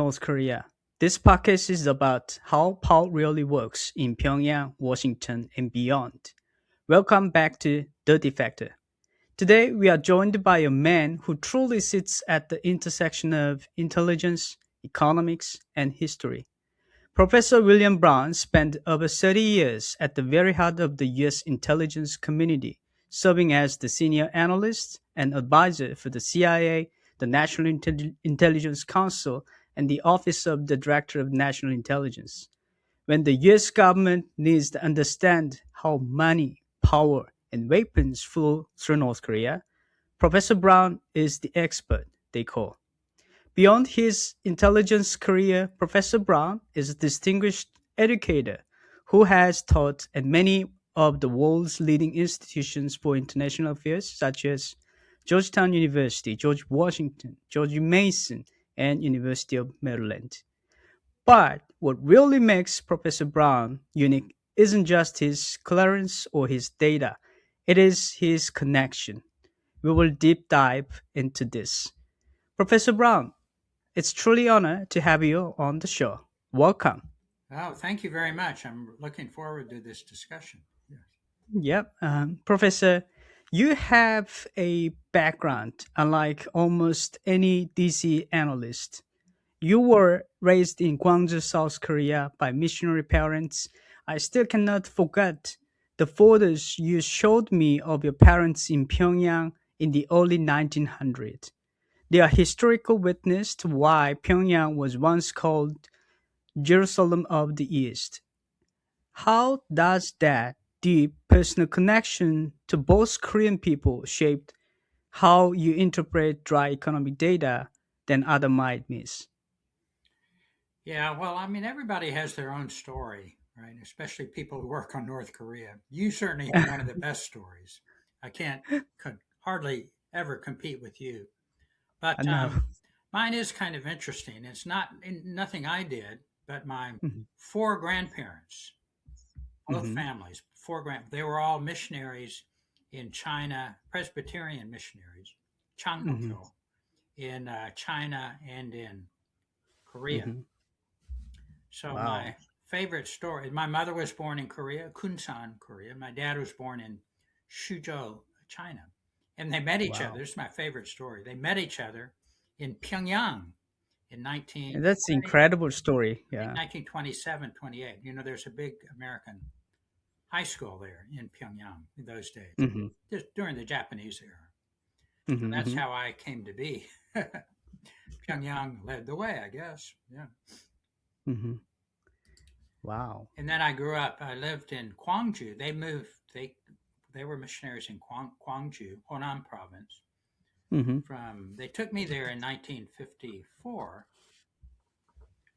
North Korea. This podcast is about how power really works in Pyongyang, Washington, and beyond. Welcome back to Dirty Factor. Today, we are joined by a man who truly sits at the intersection of intelligence, economics, and history. Professor William Brown spent over 30 years at the very heart of the U.S. intelligence community, serving as the senior analyst and advisor for the CIA, the National Intelligence Council, and the Office of the Director of National Intelligence. When the US government needs to understand how money, power, and weapons flow through North Korea, Professor Brown is the expert they call. Beyond his intelligence career, Professor Brown is a distinguished educator who has taught at many of the world's leading institutions for international affairs, such as Georgetown University, George Washington, George Mason, and University of Maryland. But what really makes Professor Brown unique isn't just his clearance or his data, it is his connection. We will deep dive into this. Professor Brown, it's truly honor to have you on the show. Welcome. Oh, thank you very much. I'm looking forward to this discussion. Yes. Yep. Professor, you have a background unlike almost any DC analyst. You were raised in Gwangju, South Korea by missionary parents. I still cannot forget the photos you showed me of your parents in Pyongyang in the early 1900s. They are historical witness to why Pyongyang was once called Jerusalem of the East. How does that deep personal connection to both Korean people shape how you interpret dry economic data than other might miss? Yeah, well, I mean, everybody has their own story, right? Especially people who work on North Korea. You certainly have one of the best stories. I could hardly ever compete with you. I But know. mine is kind of interesting. It's nothing I did, but my Mhm, four grandparents, both mhm, families, they were all missionaries in China, Presbyterian missionaries, Chung mhm, in China and in Korea. mhm. So Wow. my favorite story, my mother was born in Korea, Kunsan, Korea. My dad was born in Suzhou, China. And they met each other. Wow. This is my favorite story. They met each other in Pyongyang in And that's 1920, incredible story. I think Yeah. 1927, 28. You know, there's a big American high school there in Pyongyang in those days, Mhm, just during the Japanese era. So mhm, that's mhm, how I came to be. Pyongyang led the way, I guess. Yeah. mhm. Wow. And then I grew up. I lived in Gwangju. They were missionaries in Gwangju, Honan province. Mhm. They took me there in 1954.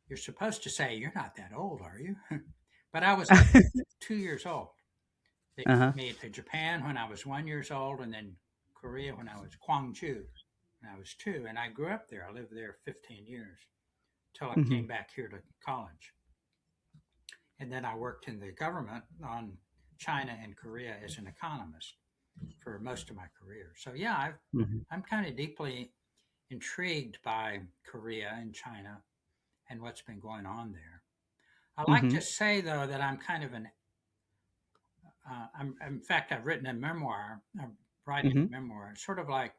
You're supposed to say you're not that old, are you? But I was 2 years old. They Uh-huh. took me to Japan when I was 1 years old, and then Korea when I was Gwangju when I was two. And I grew up there. I lived there 15 years till I came Mhm, back here to college. And then I worked in the government on China and Korea as an economist for most of my career. So yeah, mhm, I'm kind of deeply intrigued by Korea and China and what's been going on there. I like to mhm, say though that I'm kind of in fact, I've written a memoir. I'm writing mhm, a memoir. It's sort of like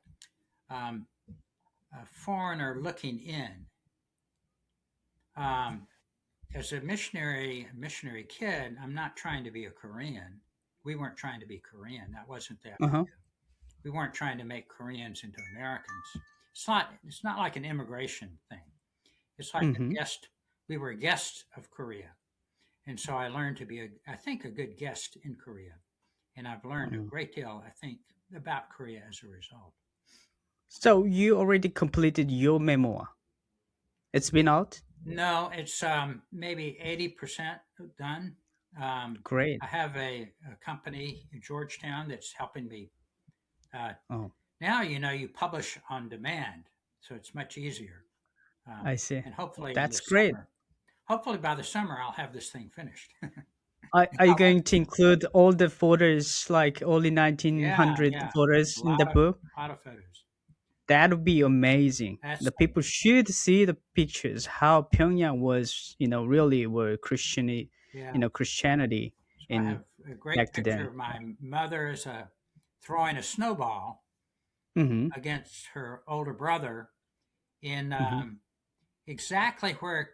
um, a foreigner looking in. Um, as a missionary kid, I'm not trying to be a Korean. We weren't trying to be Korean. That wasn't the uh-huh, idea. We weren't trying to make Koreans into Americans. It's not like an immigration thing. It's like a mhm, guest. We were guests of Korea, and so I learned to be I think, a good guest in Korea, and I've learned a uh. great deal, I think, about Korea as a result. So you already completed your memoir. It's been out? No, it's maybe 80% done. Um, Great. I have a company in Georgetown that's helping me. Uh, Oh, Now, you publish on demand, so it's much easier. I see. And hopefully in the That's great. summer, hopefully by the summer, I'll have this thing finished. Are you going to include all the photos, like early Yeah, 1900 yeah, photos a in the lot of book? lot of photos. That would be amazing. That's The people should see the pictures how Pyongyang was, really were yeah. Christianity So I in have a great back to picture then. of my mother throwing a snowball Mm-hmm. against her older brother in Mm-hmm. exactly where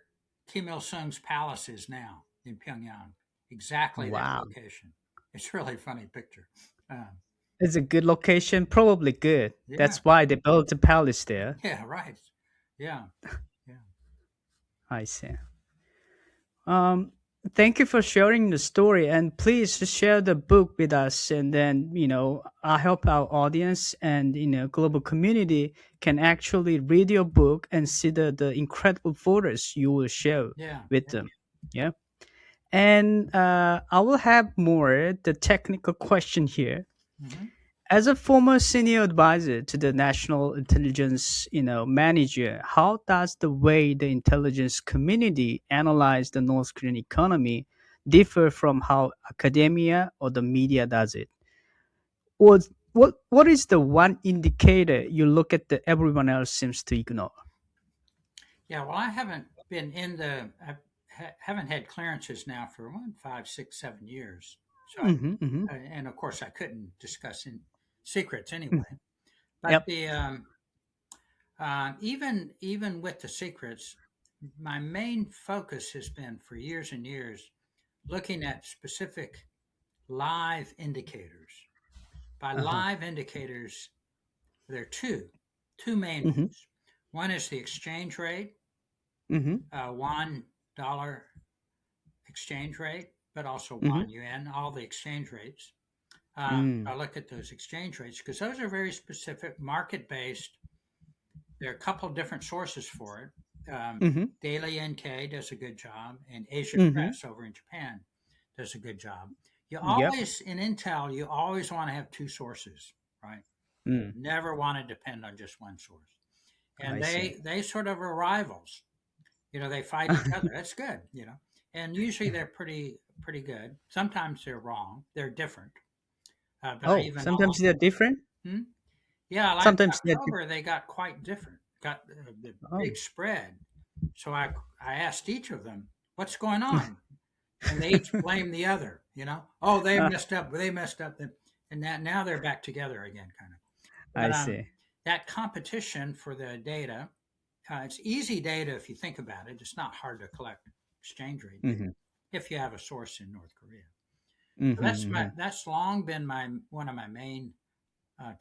Kim Il Sung's palace is now in Pyongyang. Exactly that Wow, location. It's a really funny picture. Um, it's a good location. Probably good. yeah, That's why they built the palace there. yeah, right. Yeah, yeah, I see. Um, Thank you for sharing the story, and please share the book with us. And then, I help our audience and global community can actually read your book and see the incredible photos you will share yeah. with them. Yeah, and I will have more the technical question here. Hmm. As a former senior advisor to the national intelligence, manager, how does the way the intelligence community analyze the North Korean economy differ from how academia or the media does it? Or what is the one indicator you look at that everyone else seems to ignore? Yeah, well, I haven't been in haven't had clearances now for 5, 6, 7 years. So, Mm-hmm, mm-hmm, and of course, I couldn't discuss in secrets mm. anyway. But Yep. even with the secrets, my main focus has been for years and years looking at specific live indicators. By Uh-huh. live indicators, there are two main Mm-hmm, ones. One is the exchange rate, mm-hmm, $1 exchange rate, but also mm-hmm, one yuan, all the exchange rates. mm. I look at those exchange rates because those are very specific, market based. There are a couple different sources for it. Mm-hmm, Daily NK does a good job, and Asia mm-hmm. Press over in Japan does a good job. Yep. In Intel, you always want to have two sources, right? Mm. Never want to depend on just one source. And I see. they sort of are rivals. They fight each other. That's good. And usually they're pretty good. Sometimes they're wrong. They're different. But I Oh, even sometimes they're different. hmm? Yeah, like Sometimes they're October, they got quite different. Got the oh. big spread. So I asked each of them, "What's going on?" And they each blame the other. Oh, they Ah, messed up. They messed up. And now they're back together again, kind of. I But see. that competition for the data, it's easy data if you think about it. It's not hard to collect exchange rate data Mhm. if you have a source in North Korea. So Mhm, mhm, that's long been my one of my main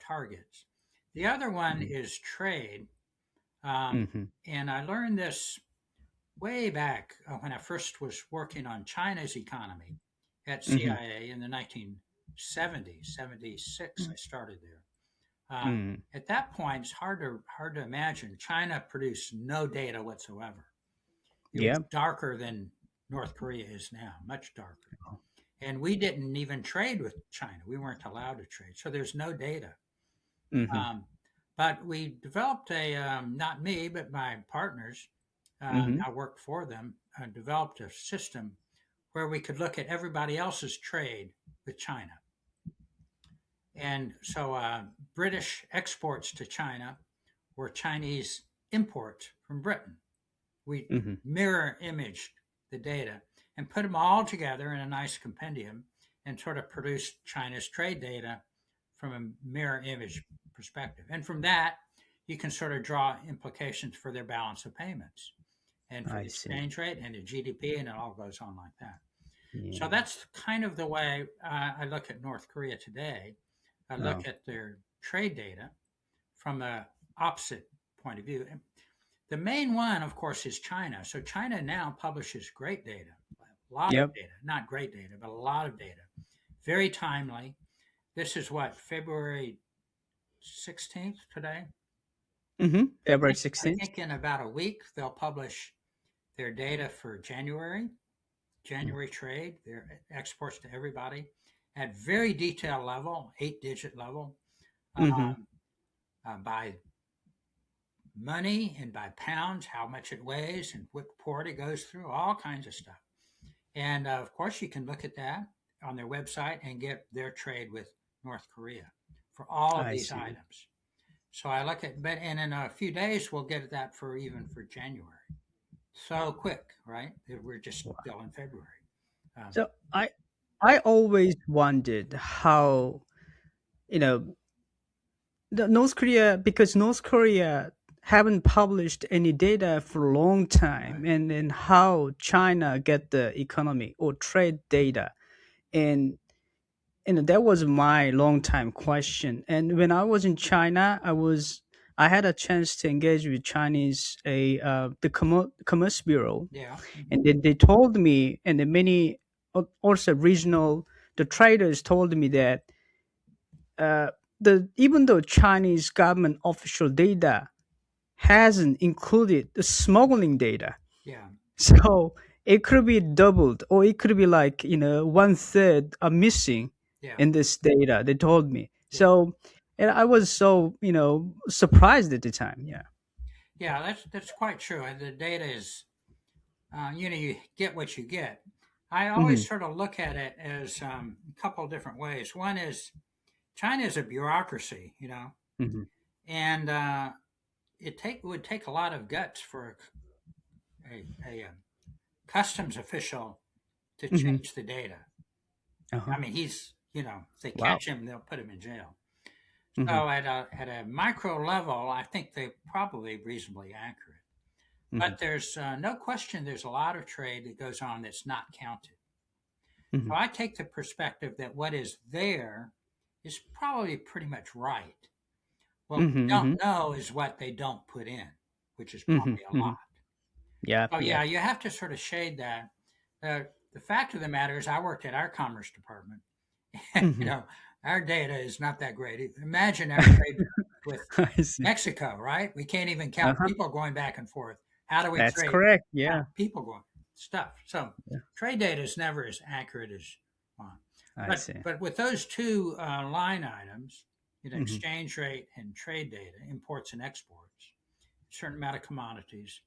targets. The other one mm, is trade, um, mhm, and I learned this way back when I first was working on China's economy at mhm, CIA in the 1970s, 76. I started there. mm. At that point, it's hard to imagine. China produced no data whatsoever. It was Yep. darker than North Korea is now, much darker. And we didn't even trade with China. We weren't allowed to trade. So there's no data. Mhm, Um, but we developed not me, but my partners, mhm. I worked for them, developed a system where we could look at everybody else's trade with China. And so British exports to China were Chinese imports from Britain. We Mhm. mirror imaged the data and put them all together in a nice compendium and sort of produced China's trade data from a mirror image perspective. And from that, you can sort of draw implications for their balance of payments and for the I see. exchange rate and the GDP, and it all goes on like that. So Yeah. that's kind of the way I look at North Korea today. I look Oh. at their trade data from a opposite point of view. The main one, of course, is China. So China now publishes great data, a lot of Yep. data, not great data, but a lot of data, very timely. This is what, February 16th today? Mhm. February I 16th. think in about a week they'll publish their data for Mm. January trade, their exports to everybody at very detailed level, 8-digit level, Mhm. um, by money and by pounds, how much it weighs and what port it goes through, all kinds of stuff. And of course, you can look at that on their website and get their trade with North Korea for all of I these see. items. So I look at, but and in a few days we'll get that for even for January. So quick, right? We're just still in February. Um, So I always wondered how, you know, the North Korea, because North Korea haven't published any data for a long time, right. and how China get the economy or trade data. And that was my long time question. And when I was in China, I had a chance to engage with Chinese the commerce bureau, Yeah. and they told me, and the many also regional the traders told me that uh, the even though Chinese government official data hasn't included the smuggling data, Yeah. so it could be doubled, or it could be like, one third are missing Yeah. in this data. They told me Yeah. so, and I was so surprised at the time. Yeah. Yeah. That's quite true. And the data is, you get what you get. I Hmm. always sort of look at it as a couple of different ways. One is China is a bureaucracy, Hmm. and would take a lot of guts for a customs official to Hmm. change the data. Uh-huh. I mean, if they Wow. catch him, they'll put him in jail. Hmm. So at a micro level, I think they're probably reasonably accurate. Hmm. But there's no question there's a lot of trade that goes on that's not counted. Hmm. So I take the perspective that what is there is probably pretty much right. What we don't Hmm. know is what they don't put in, which is Hmm. probably a Hmm. lot. Yeah. Oh Yeah. yeah, you have to sort of shade that. The fact of the matter is, I worked at our commerce department. you Hmm. know, our data is not that great. Imagine our trade with I see. Mexico, right? We can't even count Uh-huh. people going back and forth. How do we That's trade correct. Yeah. people going stuff? So Yeah. trade data is never as accurate as one. I But see. but with those two line items, Hmm. exchange rate and trade data, imports and exports, a certain amount of commodities,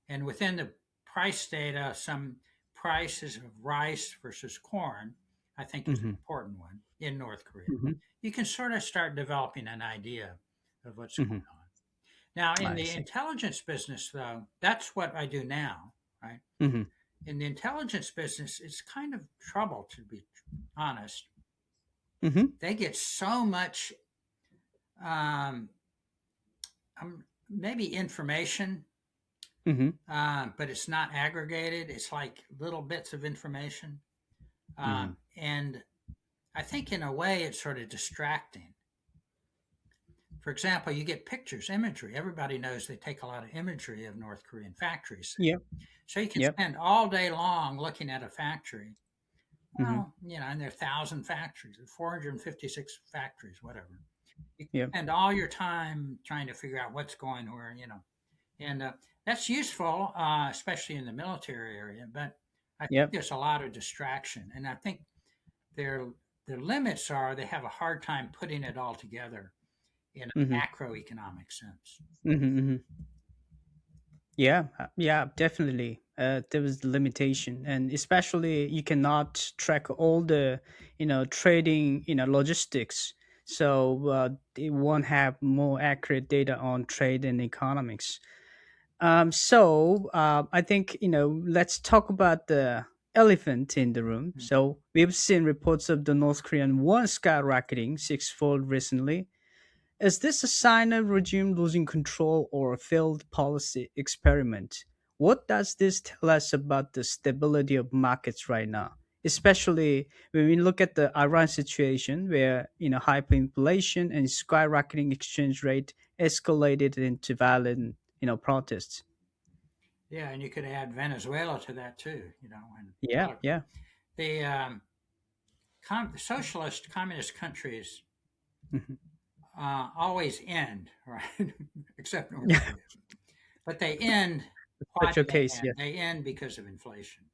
and within the price data, some prices of rice versus corn, I think is an Hmm. important one in North Korea. Hmm. You can sort of start developing an idea of what's Hmm. going on. Now, in I the see. intelligence business, though, that's what I do now, right? Hmm. In the intelligence business, it's kind of trouble, to be honest. Hmm. They get so much, um, maybe information, Hmm. but it's not aggregated. It's like little bits of information. Hmm. And I think in a way it's sort of distracting. For example, you get pictures, imagery. Everybody knows they take a lot of imagery of North Korean factories. Yep. So you can Yep. spend all day long looking at a factory. Hmm. Well, and there are 1,000 factories, 456 factories, whatever. You can Yep. spend all your time trying to figure out what's going where, and that's useful, especially in the military area. But I think Yep. there's a lot of distraction, and I think their their limits are they have a hard time putting it all together in a Hmm. macroeconomic sense. Hmm. Yeah, yeah, definitely. There was limitation, and especially you cannot track all the, trading, logistics. So they won't have more accurate data on trade and economics. I think, let's talk about the elephant in the room. Mm. So we've seen reports of the North Korean won skyrocketing sixfold recently. Is this a sign of regime losing control or a failed policy experiment? What does this tell us about the stability of markets right now? Especially when we look at the Iran situation where, hyperinflation and skyrocketing exchange rate escalated into violent, protests. Yeah, and you could add Venezuela to that too. And Yeah, look, yeah. the socialist communist countries Mhm. always end, right? Except North Yeah, Korea. But they end. Why such do a they case, end? yes. They end because of inflation.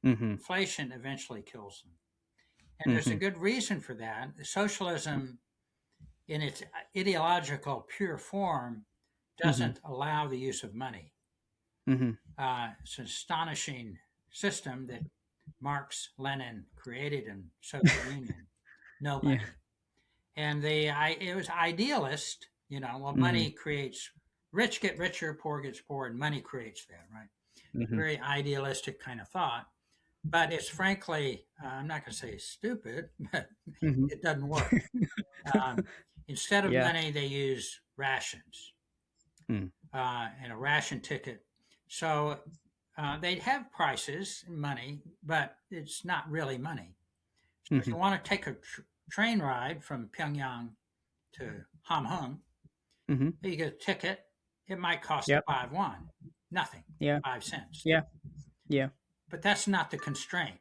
Hmm. Inflation eventually kills them. And there's a Hmm. good reason for that. Socialism, in its ideological pure form, Hmm. doesn't allow the use of money. Hmm. It's an astonishing system that Marx, Lenin created in Soviet Union. No Yeah. money, and it was idealist, Well, Mhm. money creates rich get richer, poor gets poor, and money creates that, right? It's a Mhm. very idealistic kind of thought, but it's frankly, I'm not going to say stupid, but Mhm. it doesn't work. Um, Instead of Yeah. money, they use rations Mm. and a ration ticket. So they'd have prices and money, but it's not really money. So if you Mhm. want to take a train ride from Pyongyang to Hamhung, Mhm. you get a ticket. It might cost Yep. 5 won, nothing, Yeah. 5 cents. Yeah. Yeah. But that's not the constraint.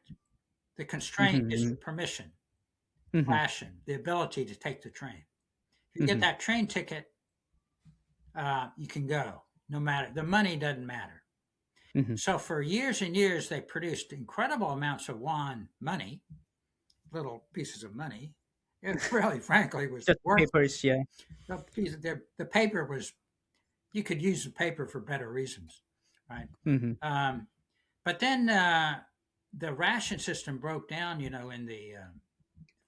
The constraint is the Mhm. permission, Mhm. ration, the ability to take the train. If you get Mhm. that train ticket, you can go. No matter the money doesn't matter. Mhm. So for years and years, they produced incredible amounts of won money, little pieces of money. It really, frankly, was Just worthless. papers. Yeah. The paper was, you could use the paper for better reasons, right? Mhm. Um, but then the ration system broke down, in the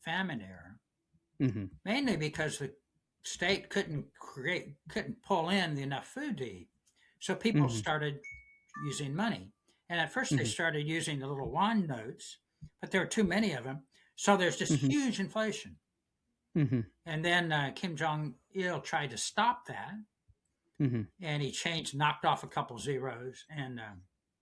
famine era, Mhm. mainly because the state couldn't pull in enough food to eat. So people Mhm. started using money. And at first they Mhm. started using the little wand notes, but there were too many of them. So there's just Mhm. huge inflation. Mhm. And then Kim Jong Il tried to stop that, Mhm. and he knocked off a couple zeros, and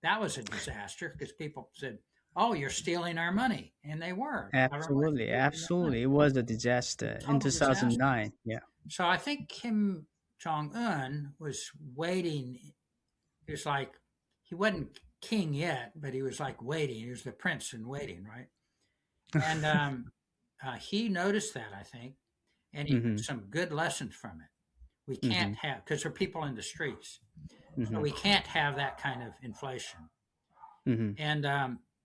that was a disaster because people said, "Oh, you're stealing our money," and they were. The government was Absolutely. stealing their money. Absolutely. It was a disaster in Total disaster. 2009. Yeah. So I think Kim Jong Un was waiting. He was like, he wasn't king yet, but he was like waiting. He was the prince in waiting, right? And he noticed that, I think, and he took Mhm. some good lessons from it. We can't Mhm. have, because there are people in the streets, so Mhm. we can't have that kind of inflation. Mhm. And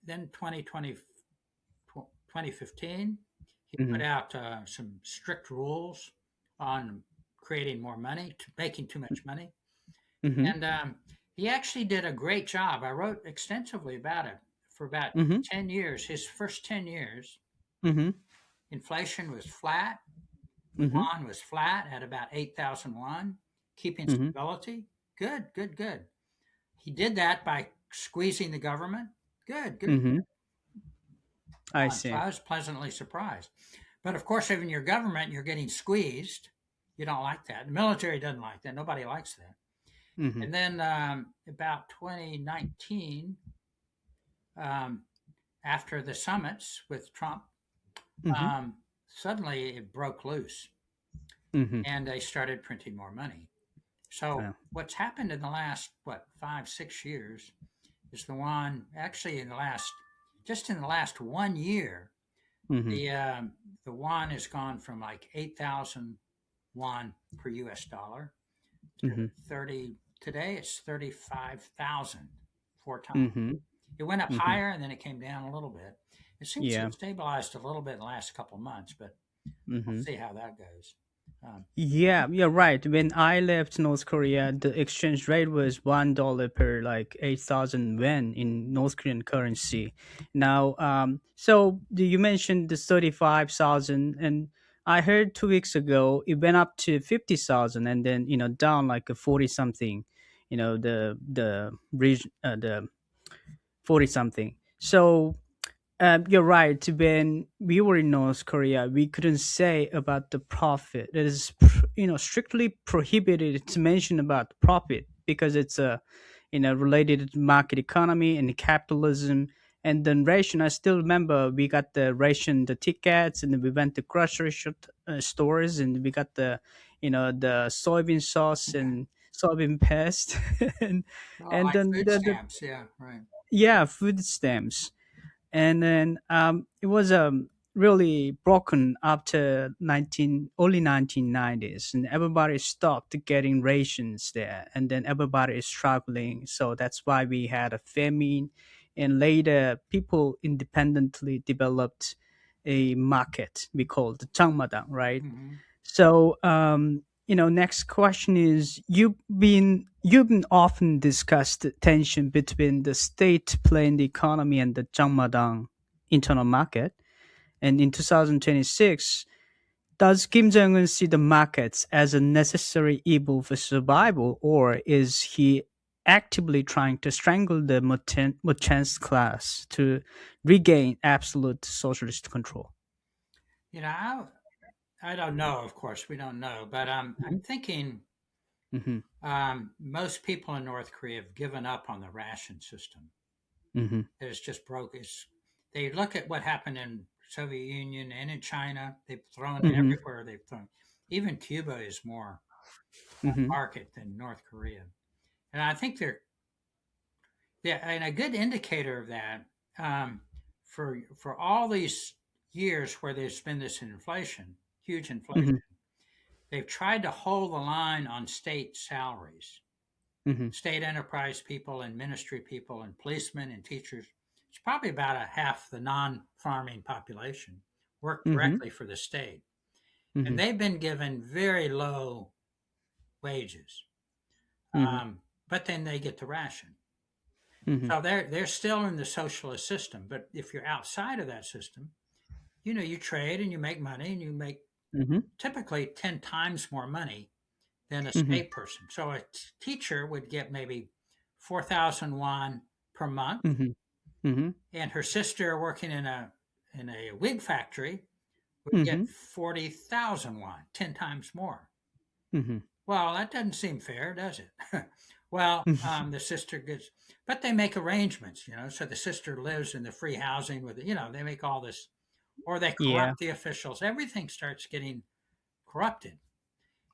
then 2015, he put Mhm. out some strict rules on creating more money, making too much money. Mhm. And he actually did a great job. I wrote extensively about it for about Mhm. 10 years. His first 10 years, Mhm. inflation was flat. The Mhm. won was flat at about 8,000 won, keeping Mhm. stability. Good, good, good. He did that by squeezing the government. Good, good. Mhm. I So see. I was pleasantly surprised. But of course, if in your government you're getting squeezed, you don't like that. The military doesn't like that. Nobody likes that. Mhm. And then about 2019, um, after the summits with Trump, Mhm. suddenly it broke loose Mhm. and they started printing more money. So Oh. what's happened in the last, 5, 6 years is the one actually just in the last 1 year, Mhm. the won has gone from like 8,000 won per US dollar to Mhm. 30, today it's 35,000, 4 times. Mhm. It went up Mhm. higher and then it came down a little bit. It seems to Yeah. have stabilized a little bit in the last couple of months, but we'll Mhm. see how that goes. Um, Yeah, you're right. When I left North Korea, the exchange rate was $1 per like 8,000 yuan in North Korean currency. Now, you mentioned the 35,000, and I heard 2 weeks ago it went up to 50,000, and then down like a 40 something. The region, the 40 something. So you're right. When we were in North Korea, we couldn't say about the profit. It is, strictly prohibited to mention about the profit because it's related to market economy and capitalism. And then ration, I still remember we got the ration, the tickets, and then we went to stores, and we got the soybean sauce yeah. and soybean paste, and Well, and like then food the stamps. Yeah, right. yeah, food stamps. And then it was really broken after 1990s, and everybody stopped getting rations there, and then everybody is struggling. So that's why we had a famine, and later people independently developed a market we call the Changmadang, right? Mm-hmm. So, next question is you've been often discussed the tension between the state playing the economy and the Changmadang internal market. And in 2026, Does Kim Jong Un see the markets as a necessary evil for survival, or is he actively trying to strangle the merchant class to regain absolute socialist control? You know, I don't know. Of course, we don't know, but I'm thinking Mm-hmm. most people in North Korea have given up on the ration system. Mm-hmm. It's just broke. They look at what happened in Soviet Union and in China. They've thrown Mm-hmm. everywhere. They've thrown. Even Cuba is more Mm-hmm. market than North Korea, and I think they're yeah. And a good indicator of that for all these years where there's been this inflation, huge inflation. Mm-hmm. They've tried to hold the line on state salaries, Mm-hmm. state enterprise people and ministry people and policemen and teachers. It's probably about a half the non-farming population work Mm-hmm. directly for the state, and Mm-hmm. they've been given very low wages. Mm-hmm. But then they get the ration, Mm-hmm. so they're still in the socialist system. But if you're outside of that system, you trade and you make money and you make Mm-hmm. typically 10 times more money than a Mm-hmm. state person. So a teacher would get maybe 4,000 won per month, Mm-hmm. Mm-hmm. and her sister working in a wig factory would Mm-hmm. get 40,000 won, 10 times more. Mm-hmm. Well, that doesn't seem fair, does it? Well, the sister gets, but they make arrangements, so the sister lives in the free housing with, they make all this, or they Yeah. corrupt the officials. Everything starts getting corrupted.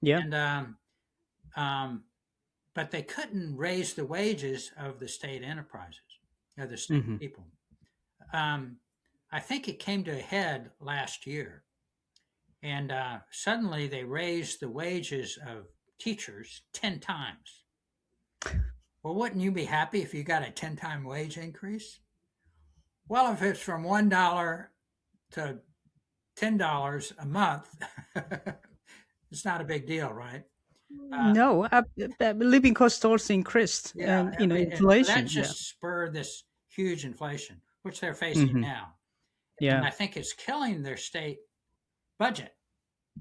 Yeah. And um, but they couldn't raise the wages of the state enterprises, of the state Mm-hmm. people. Um, I think it came to a head last year, and suddenly they raised the wages of teachers 10 times. Well, wouldn't you be happy if you got a 10-time wage increase? Well, if it's from $1 to $10 a month, it's not a big deal, right? Uh, No, living costs also increased, Yeah, and so that inflation. Yeah. just spurred this huge inflation, which they're facing Mm-hmm. now. And Yeah. I think it's killing their state budget.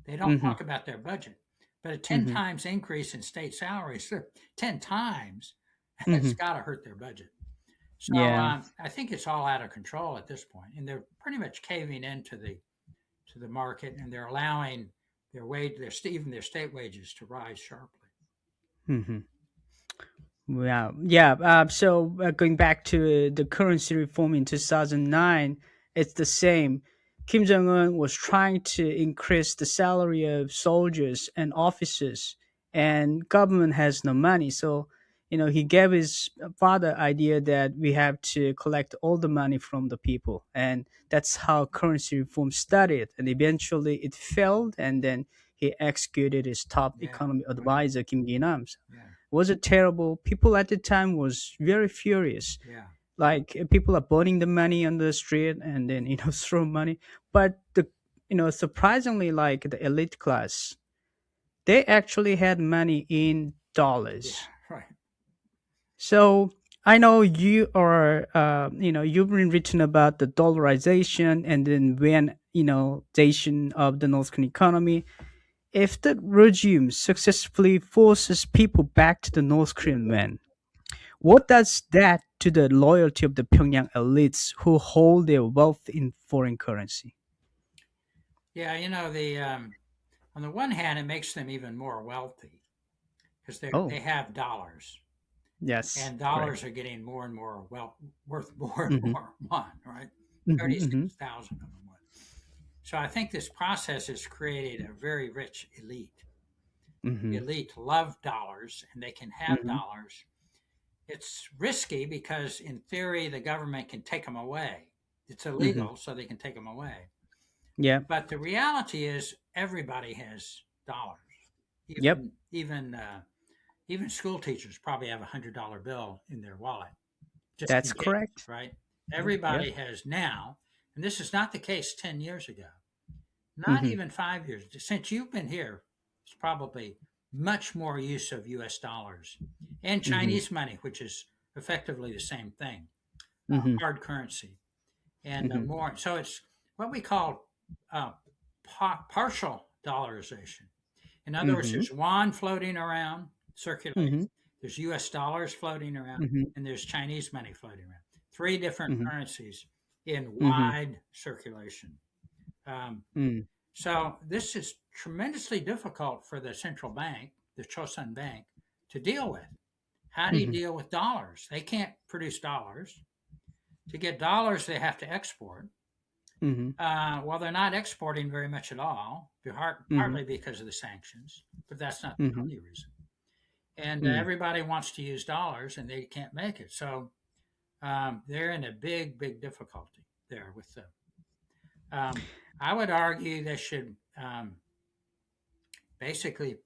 They don't Mm-hmm. talk about their budget, but a 10 Mm-hmm. times increase in state salaries, 10 times, it's Mm-hmm. got to hurt their budget. So Yeah. I think it's all out of control at this point, and they're pretty much caving into the market, and they're allowing even their state wages to rise sharply. Mm-hmm. Wow. Yeah. So going back to the currency reform in 2009, it's the same. Kim Jong Un was trying to increase the salary of soldiers and officers, and government has no money. So, he gave his father idea that we have to collect all the money from the people, and that's how currency reform started. And eventually, it failed, and then he executed his top Yeah, economy right. advisor Kim Jong Yeah, was it terrible. People at the time was very furious. yeah, Like people are burning the money on the street and then throw money. But the surprisingly, like the elite class, they actually had money in yeah, dollars. right. So I know you've been written about the dollarization and then when of the North Korean economy. If the regime successfully forces people back to the North Korean man, what does that to the loyalty of the Pyongyang elites who hold their wealth in foreign currency? Yeah, the on the one hand, it makes them even more wealthy because they Oh, have dollars, yes, and correct. dollars are getting more and more worth more and Mm-hmm. more one, right? Mm-hmm. Thirty-six Mm-hmm. thousand of them won. So I think this process has created a very rich elite. The Mm-hmm. elite love dollars, and they can have Mm-hmm. dollars. It's risky because, in theory, the government can take them away. It's Mm-hmm. illegal, so they can take them away. Yeah. But the reality is, everybody has dollars. Yep. Even school teachers probably have $100 bill in their wallet, just in That's case, correct. right? Yep. Everybody has now, and this is not the case 10 years ago, not Mm-hmm. even 5 years. Since you've been here, it's probably much more use of US dollars and Mm-hmm. Chinese money, which is effectively the same thing, Mm-hmm. hard currency. And Mm-hmm. more. So it's what we call uh, partial dollarization. In other words, Mm-hmm. there's yuan floating around, circulating, Mm-hmm. there's US dollars floating around, Mm-hmm. and there's Chinese money floating around. Three different Mm-hmm. currencies in Mm-hmm. wide circulation. Um, Mm-hmm. so this is tremendously difficult for the central bank, the Chosun Bank, to deal with. How do you Mm-hmm. deal with dollars? They can't produce dollars. To get dollars, they have to export. Mm-hmm. Well, they're not exporting very much at all, Mm-hmm. partly because of the sanctions, but that's not the Mm-hmm. only reason. And Mm-hmm. everybody wants to use dollars, and they can't make it. So they're in a big, big difficulty there with the. I would argue they should basically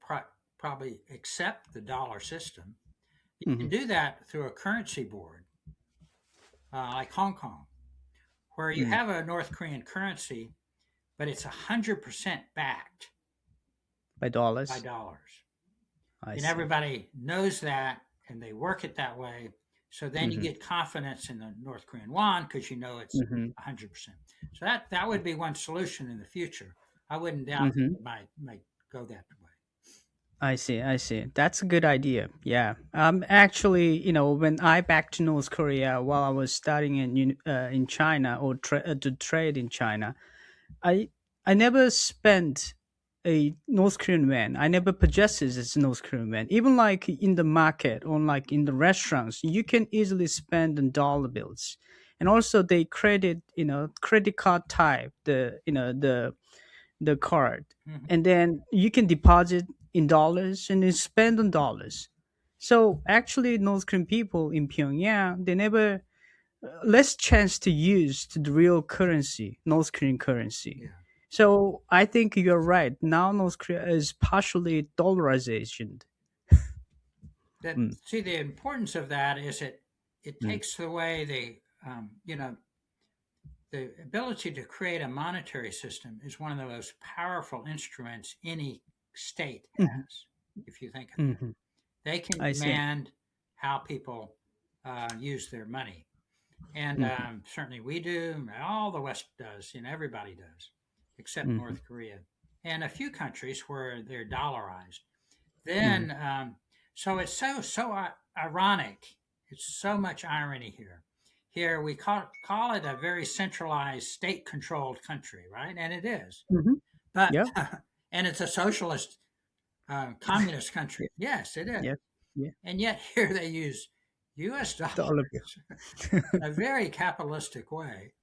probably accept the dollar system. You can Mm-hmm. do that through a currency board, like Hong Kong, where you Mm. have a North Korean currency, but it's 100% backed By by dollars. dollars. I And see. everybody knows that, and they work it that way. So then you Mm-hmm. get confidence in the North Korean won because you know it's Mm-hmm. 100%. So that would be one solution in the future. I wouldn't doubt Mm-hmm. it might go that way. I see. I see. That's a good idea. Yeah. Actually, when I back to North Korea while I was studying in China or to trade in China, I I never spent a North Korean yuan. I never purchased as North Korean yuan. Even like in the market or like in the restaurants, you can easily spend in dollar bills. And also they credit card type the card, Mhm. and then you can deposit in dollars and then spend on dollars. So actually, North Korean people in Pyongyang, they never less chance to use the real currency, North Korean currency. Yeah. So I think you're right. Now North Korea is partially dollarization. That Mm, see the importance of that is it mm, takes away the ability to create a monetary system is one of the most powerful instruments any state mhm, has. If you think of it, mhm. they can I see. demand how people use their money, and Mhm, certainly we do. All the West does. Everybody does, except mhm, North Korea and a few countries where they're dollarized. mhm, Then, so it's so ironic. It's so much irony here. Here we call it a very centralized, state-controlled country, right? And it is, mhm. but Yeah. and it's a socialist, communist country. Yes, it is. Yeah. Yeah. And yet here they use U.S. Dollar dollars bill. in a very capitalistic way,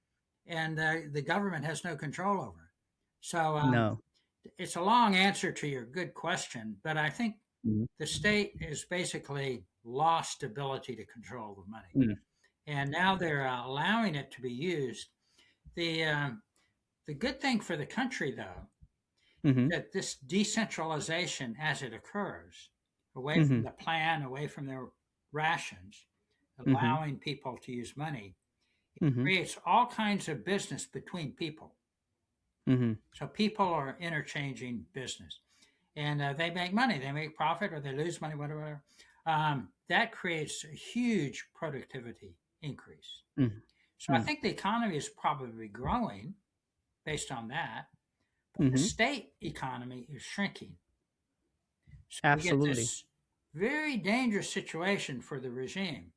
and the government has no control over it. So No. it's a long answer to your good question, but I think Mhm, the state has basically lost ability to control the money, mm, and now they're allowing it to be used. The um, the good thing for the country, though, mhm, that this decentralization as it occurs, away from mhm, the plan, away from their rations, mhm, allowing people to use money, mhm, creates all kinds of business between people. mhm. So people are interchanging business, and they make money, they make profit, or they lose money, whatever. That creates a huge productivity increase. Mhm, So I mm, think the economy is probably growing based on that, but the mhm. state economy is shrinking. So we get Absolutely. this very dangerous situation for the regime.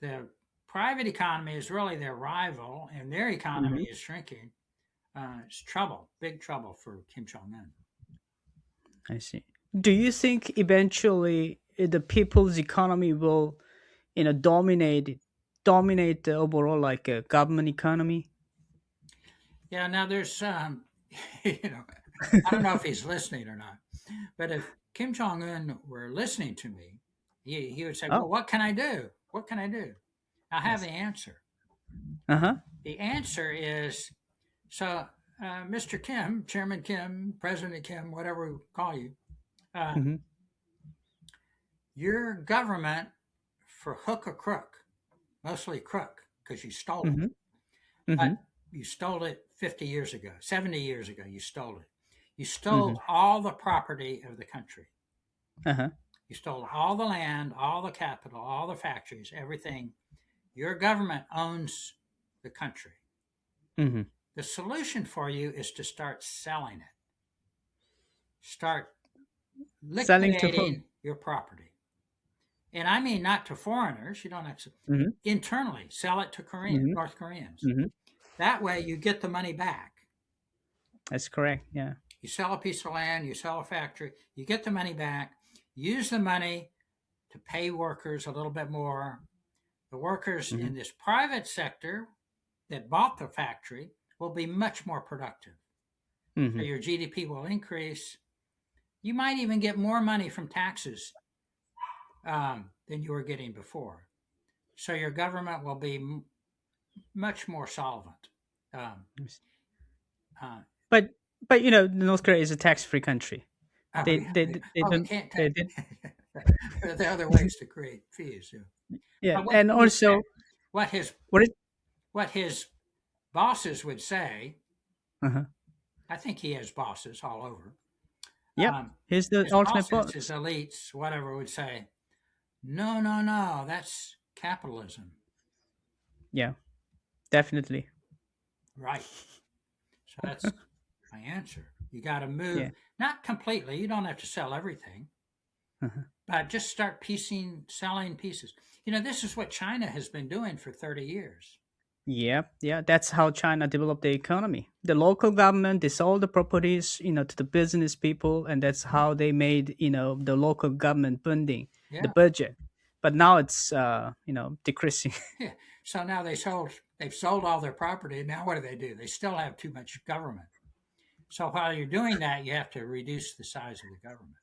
The private economy is really their rival, and their economy Mhm. is shrinking. It's trouble, big trouble for Kim Jong Un. I see. Do you think eventually the people's economy will, dominate the overall like government economy? Yeah, now there's, you know, I don't know if he's listening or not, but if Kim Jong Un were listening to me, he would say, Oh, "Well, what can I do? What can I do?" I have the yes. answer. Uh huh. The answer is so, Mr. Kim, Chairman Kim, President Kim, whatever we call you, uh, Mm-hmm. your government, for hook or crook, mostly crook because you stole it, Mm-hmm. Mm-hmm. but you stole it 50 years ago, 70 years ago, you stole it. You Mm-hmm. stole all the property of the country. Uh huh. You stole all the land, all the capital, all the factories, everything. Your government owns the country. Mm-hmm. The solution for you is to start selling it. start Selling to whom? liquidating your property. And I mean not to foreigners. You don't have to Hmm. internally sell it to Korean, Hmm. North Koreans. Hmm. That way you get the money back. That's correct. Yeah. You sell a piece of land, you sell a factory, you get the money back, use the money to pay workers a little bit more. The workers Hmm. in this private sector that bought the factory will be much more productive. So Hmm. your GDP will increase. You might even get more money from taxes than you were getting before. So your government will be much more solvent. Um, uh, But North Korea is a tax-free country. oh, They yeah, they they we don't can't they tax. did There are other ways to create fees. Yeah. yeah, But what and he would say, also what his what is what his bosses would say, uh-huh. I think he has bosses all over. Yep. Um, Here's the his ultimate bosses, his boss. elites, whatever, would say, no, no, no, that's capitalism. Yeah, definitely. Right. So that's my answer. You got to move, Yeah. not completely, you don't have to sell everything, Uh-huh. but just start selling pieces. This is what China has been doing for 30 years. Yeah, yeah, that's how China developed the economy. The local government, they sold the properties, to the business people, and that's how they made, the local government funding, the Yeah. budget. But now it's, decreasing. Yeah. So now they've sold all their property. Now what do? They still have too much government. So while you're doing that, you have to reduce the size of the government.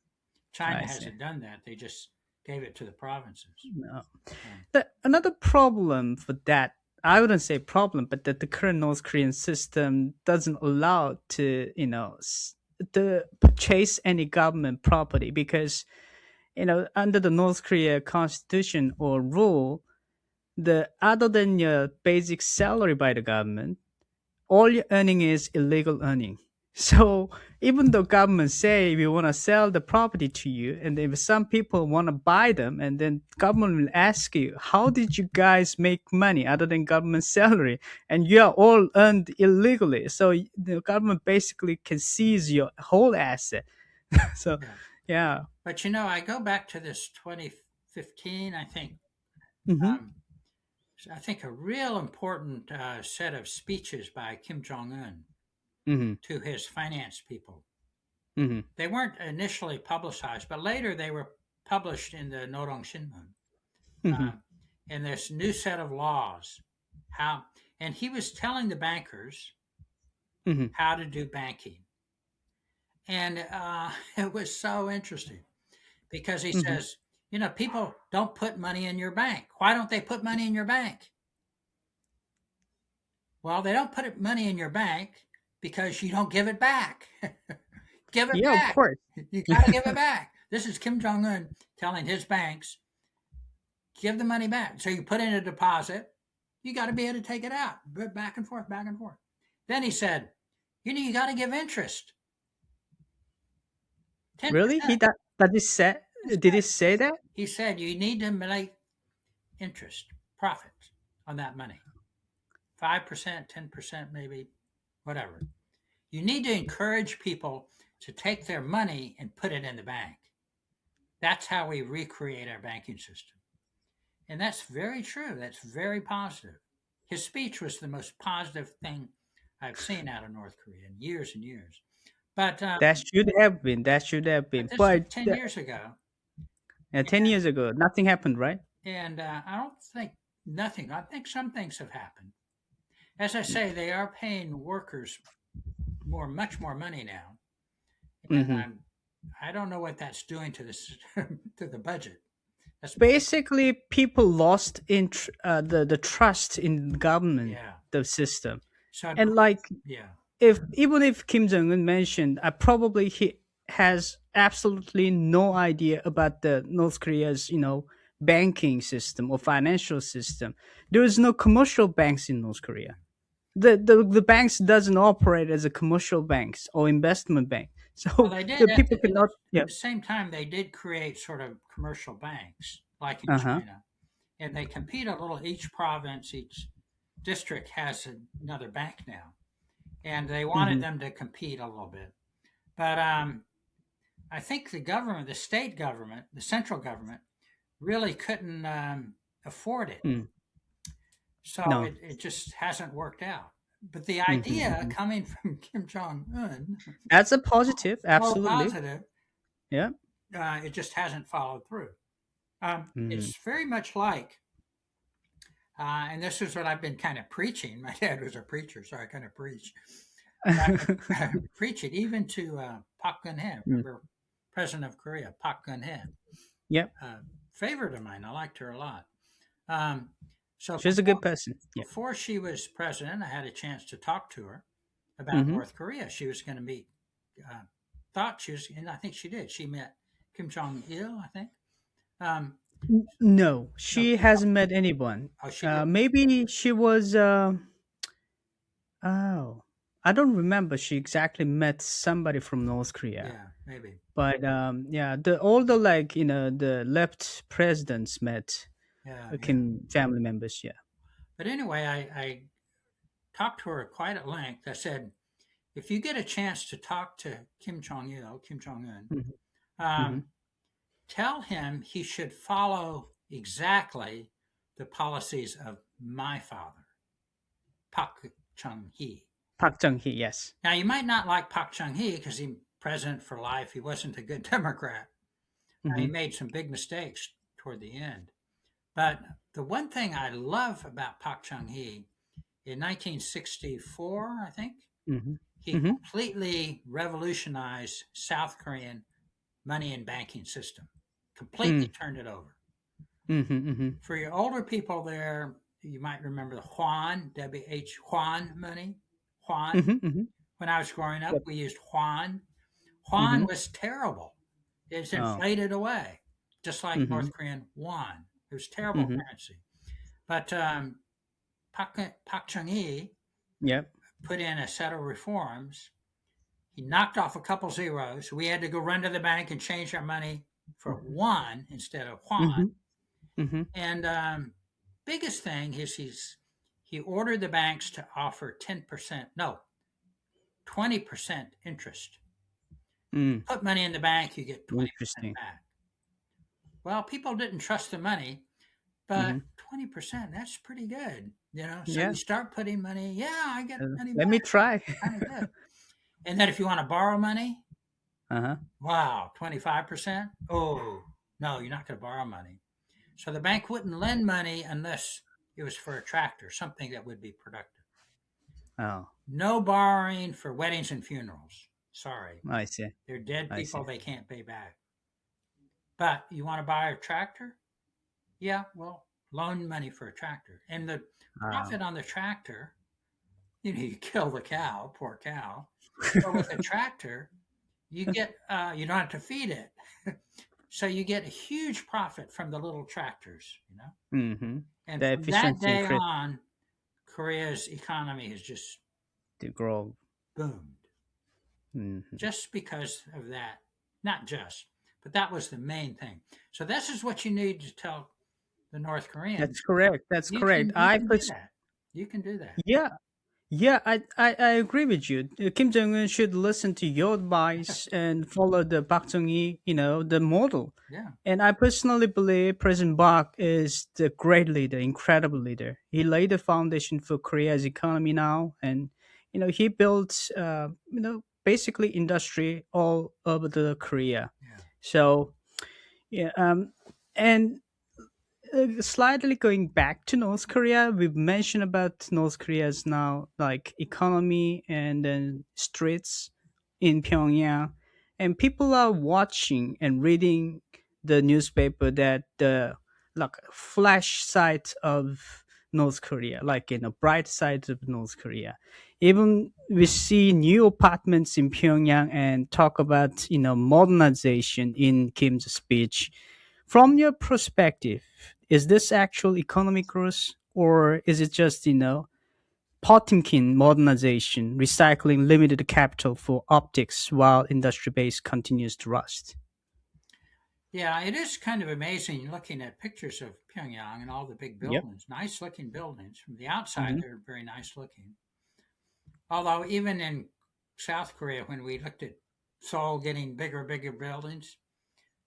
China I see. hasn't done that. They just gave it to the provinces. No. Um, Another problem for that, I wouldn't say problem, but that the current North Korean system doesn't allow to, to purchase any government property because, under the North Korea constitution or rule, the other than your basic salary by the government, all you're earning is illegal earning. So even though government say we want to sell the property to you, and if some people want to buy them, and then government will ask you, how did you guys make money other than government salary? And you are all earned illegally. So the government basically can seize your whole asset. So yeah. yeah. But I go back to this 2015. Mm-hmm. Um, I think a real important set of speeches by Kim Jong Un Mm-hmm. to his finance people. Mm-hmm. They weren't initially publicized, but later they were published in the Norong Shinmun. Mm-hmm. Uh, and this new set of laws, how, and he was telling the bankers Mm-hmm. how to do banking. And it was so interesting because he Mm-hmm. says, people don't put money in your bank. Why don't they put money in your bank? Well, they don't put money in your bank because you don't give it back. Give it Yeah, of back. course. You got to give it back. This is Kim Jong Un telling his banks, give the money back. So you put in a deposit, you got to be able to take it out, back and forth, back and forth. Then he said, you got to give interest, Really? 10%. That is said? Did he say that? He said you need to make interest, profits on that money. 5%, 10%, maybe, whatever. You need to encourage people to take their money and put it in the bank. That's how we recreate our banking system. And that's very true. That's very positive. His speech was the most positive thing I've seen out of North Korea in years and years. But That should have been. That should have but been. this was But 10 years ago, 10 years ago, nothing happened, right? and I don't think nothing. I think some things have happened. As I say, they are paying workers much more money now, and Hmm. I don't know what that's doing to this to the budget. That's Basically, people lost the trust in government, yeah. the system, So and like yeah, if even if Kim Jong Un mentioned, probably he has absolutely no idea about the North Korea's banking system or financial system. There is no commercial banks in North Korea. The banks doesn't operate as a commercial banks or investment bank. well, So they did the people cannot. at Yeah. the same time. They did create sort of commercial banks, like in Uh huh. China, and they compete a little. Each province, each district has another bank now, and they wanted Hmm. them to compete a little bit. But I think the government, the state government, the central government, really couldn't afford it. Mm. So No. it just hasn't worked out. But the Hmm. idea Hmm. coming from Kim Jong Un, That's a positive. so Absolutely. positive, Yeah. it just hasn't followed through. Mm. It's very much like, and this is what I've been kind of preaching. My dad was a preacher, so I kind of preach. I preach it even to Park Geun-hye, Mm. remember, President of Korea, Park Geun-hye, Yep. uh, favorite of mine. I liked her a lot. Um, so She's a good person. Yeah. before she was president, I had a chance to talk to her about Hmm. North Korea. She was going to meet, uh, thought she was, and I think she did. She met Kim Jong Il, I think. Um, No, no, she Kim Jong. hasn't met anyone. Oh, she did. Maybe she was. Oh, I don't remember. She exactly met somebody from North Korea, Yeah, maybe. but yeah, the all the like the left presidents met Yeah, yeah. Kim family members. Yeah. But anyway, I talked to her quite at length. I said, if you get a chance to talk to Kim Jong Il, Kim Jong Un, Hmm. Hmm. um, tell him he should follow exactly the policies of my father, Park Chung Hee. Park Chung Hee. Yes. Now, you might not like Park Chung Hee because he's president for life. He wasn't a good Democrat. He Hmm. made some big mistakes toward the end. But the one thing I love about Park Chung Hee, in 1964, I think, Hmm. he Hmm. completely revolutionized South Korean money and banking system, completely Mm. turned it over. Hmm. Hmm. For your older people there, you might remember the Juan, WH, Juan money. Juan. Hmm. Hmm. When I was growing up, Yep. we used Juan. Juan Hmm. was terrible. It's Oh. inflated away, just like Hmm. North Korean won. It was terrible Hmm. currency. But Pak Chung-hee Yep. put in a set of reforms. He knocked off a couple zeros. We had to go run to the bank and change our money for won instead of Hmm. Juan. Hmm. And biggest thing is he ordered the banks to offer 10%, no, 20% interest. Mm. Put money in the bank, you get 20% Interesting. back. Well, people didn't trust the money, but Hmm. 20%, that's pretty good. So Yeah. you start putting money, yeah, I get money Let me back. try. Kind of good. And then if you want to borrow money, Uh-huh. wow, 25%. Oh, no, you're not going to borrow money. So the bank wouldn't lend money unless it was for a tractor, something that would be productive. Oh, No borrowing for weddings and funerals. Sorry. I see. They're dead I see. people they can't pay back. But you want to buy a tractor? Yeah, well, loan money for a tractor. And the Oh. profit on the tractor, you kill the cow, poor cow. But with a tractor, you don't have to feed it. So you get a huge profit from the little tractors. Mm-hmm. And The from that efficiency day increase on, Korea's economy has just to grow. boomed Hmm. just because of that. Not just, but that was the main thing. So this is what you need to tell the North That's Koreans. correct. That's You correct. can you can do that. You can do that. Yeah. Yeah, I agree with you. Kim Jong Un should listen to your advice and follow the Park Chung Hee, the model. Yeah. And I personally believe President Park is the great leader, incredible leader. He laid the foundation for Korea's economy now, and he built, basically industry all over the Korea. Yeah. So yeah, and slightly going back to North Korea, we've mentioned about North Korea's now like economy and then streets in Pyongyang, and people are watching and reading the newspaper that the like flash side of North Korea, like in a bright side of North Korea. Even we see new apartments in Pyongyang and talk about modernization in Kim's speech. From your perspective, is this actual economic growth or is it just, Potemkin modernization, recycling limited capital for optics while industry base continues to rust? Yeah, it is kind of amazing looking at pictures of Pyongyang and all the big Yep. buildings, nice looking buildings. From the outside, Hmm. they're very nice looking. Although, even in South Korea, when we looked at Seoul getting bigger, bigger buildings.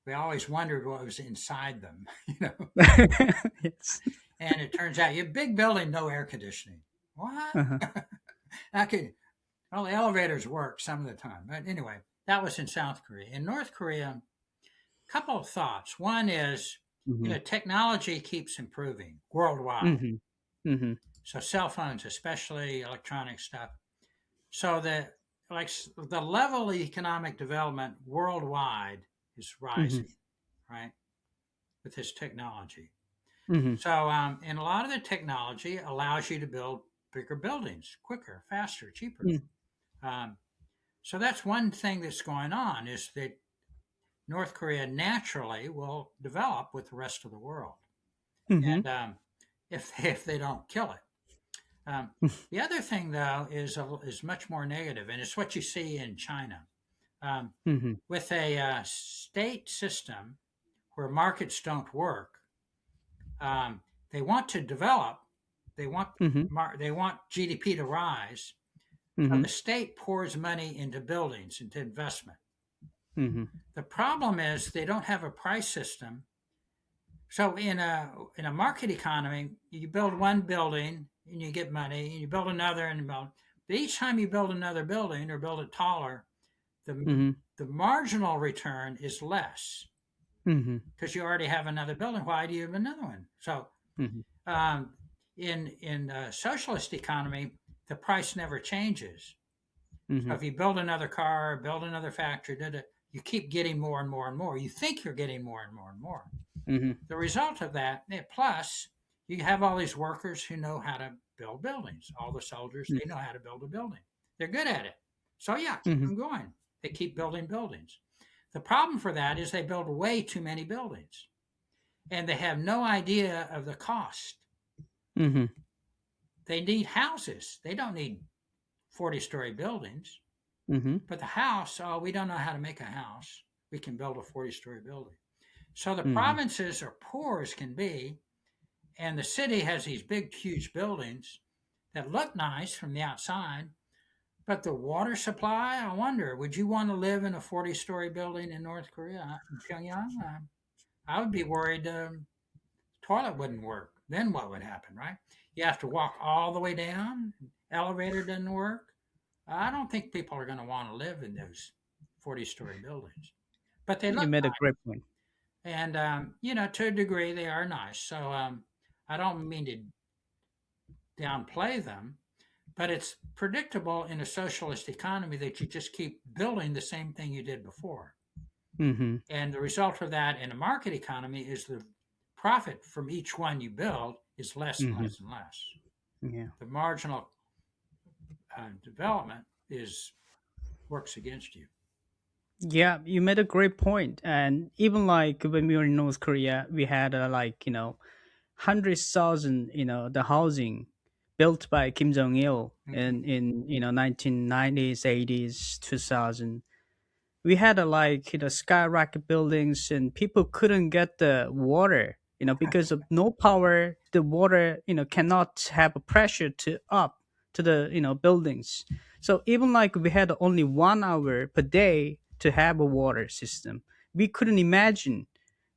We always wondered what was inside them, you know. Yes. And it turns out you big building, no air conditioning. What? Uh-huh. I could, well, the elevators work some of the time. But anyway, that was in South Korea. In North Korea, a couple of thoughts. One is, Mhm. technology keeps improving worldwide. Mhm. Mhm. So cell phones, especially electronic stuff. So that like the level of economic development worldwide is Mhm. rising, right, with this technology. Mhm. So, and a lot of the technology allows you to build bigger buildings quicker, faster, cheaper. Mhm. Um, so that's one thing that's going on is that North Korea naturally will develop with the rest of the world, Mhm. and if they don't kill it. The other thing, though, is much more negative, and it's what you see in China. Mhm. With a state system where markets don't work, they want to develop. They want Mhm. they want GDP to rise. So Mhm. the state pours money into buildings, into investment. Mhm. The problem is they don't have a price system. So in a market economy, you build one building and you get money, and you build another and you build. But each time you build another building or build it taller, the Mhm. the marginal return is less Mhm. because you already have another building. Why do you have another one? So Mhm. um, in a socialist economy, the price never changes. So Mhm. if you build another car, build another factory, you keep getting more and more and more. You think you're getting more and more and more. Mhm. The result of that, plus you have all these workers who know how to build buildings. All the soldiers, they know how to build a building. They're good at it. So yeah, keep Mhm. them going. They keep building buildings. The problem for that is they build way too many buildings and they have no idea of the cost. Mhm. They need houses. They don't need 40-story buildings. Mhm. But the house, oh, we don't know how to make a house. We can build a 40-story building. So the Mhm. provinces are poor as can be, and the city has these big, huge buildings that look nice from the outside. But the water supply, I wonder, would you want to live in a 40-story building in North Korea, in Pyongyang? I would be worried toilet wouldn't work. Then what would happen, right? You have to walk all the way down. Elevator doesn't work. I don't think people are going to want to live in those 40-story buildings, but they You look made a nice. great point. And, to a degree, they are nice. So I don't mean to downplay them, but it's predictable in a socialist economy that you just keep building the same thing you did before. Mhm. And the result of that in a market economy is the profit from each one you build is less and Mhm. less and less. Yeah. The marginal development is works against you. Yeah, you made a great point. And even like when we were in North Korea, we had like, 100,000, the housing built by Kim Jong Il Mhm. in 1990s, 80s, 2000. We had like skyrocket buildings, and people couldn't get the water, because of no power. The water cannot have a pressure to up to the buildings. So even like we had only 1 hour per day to have a water system, we couldn't imagine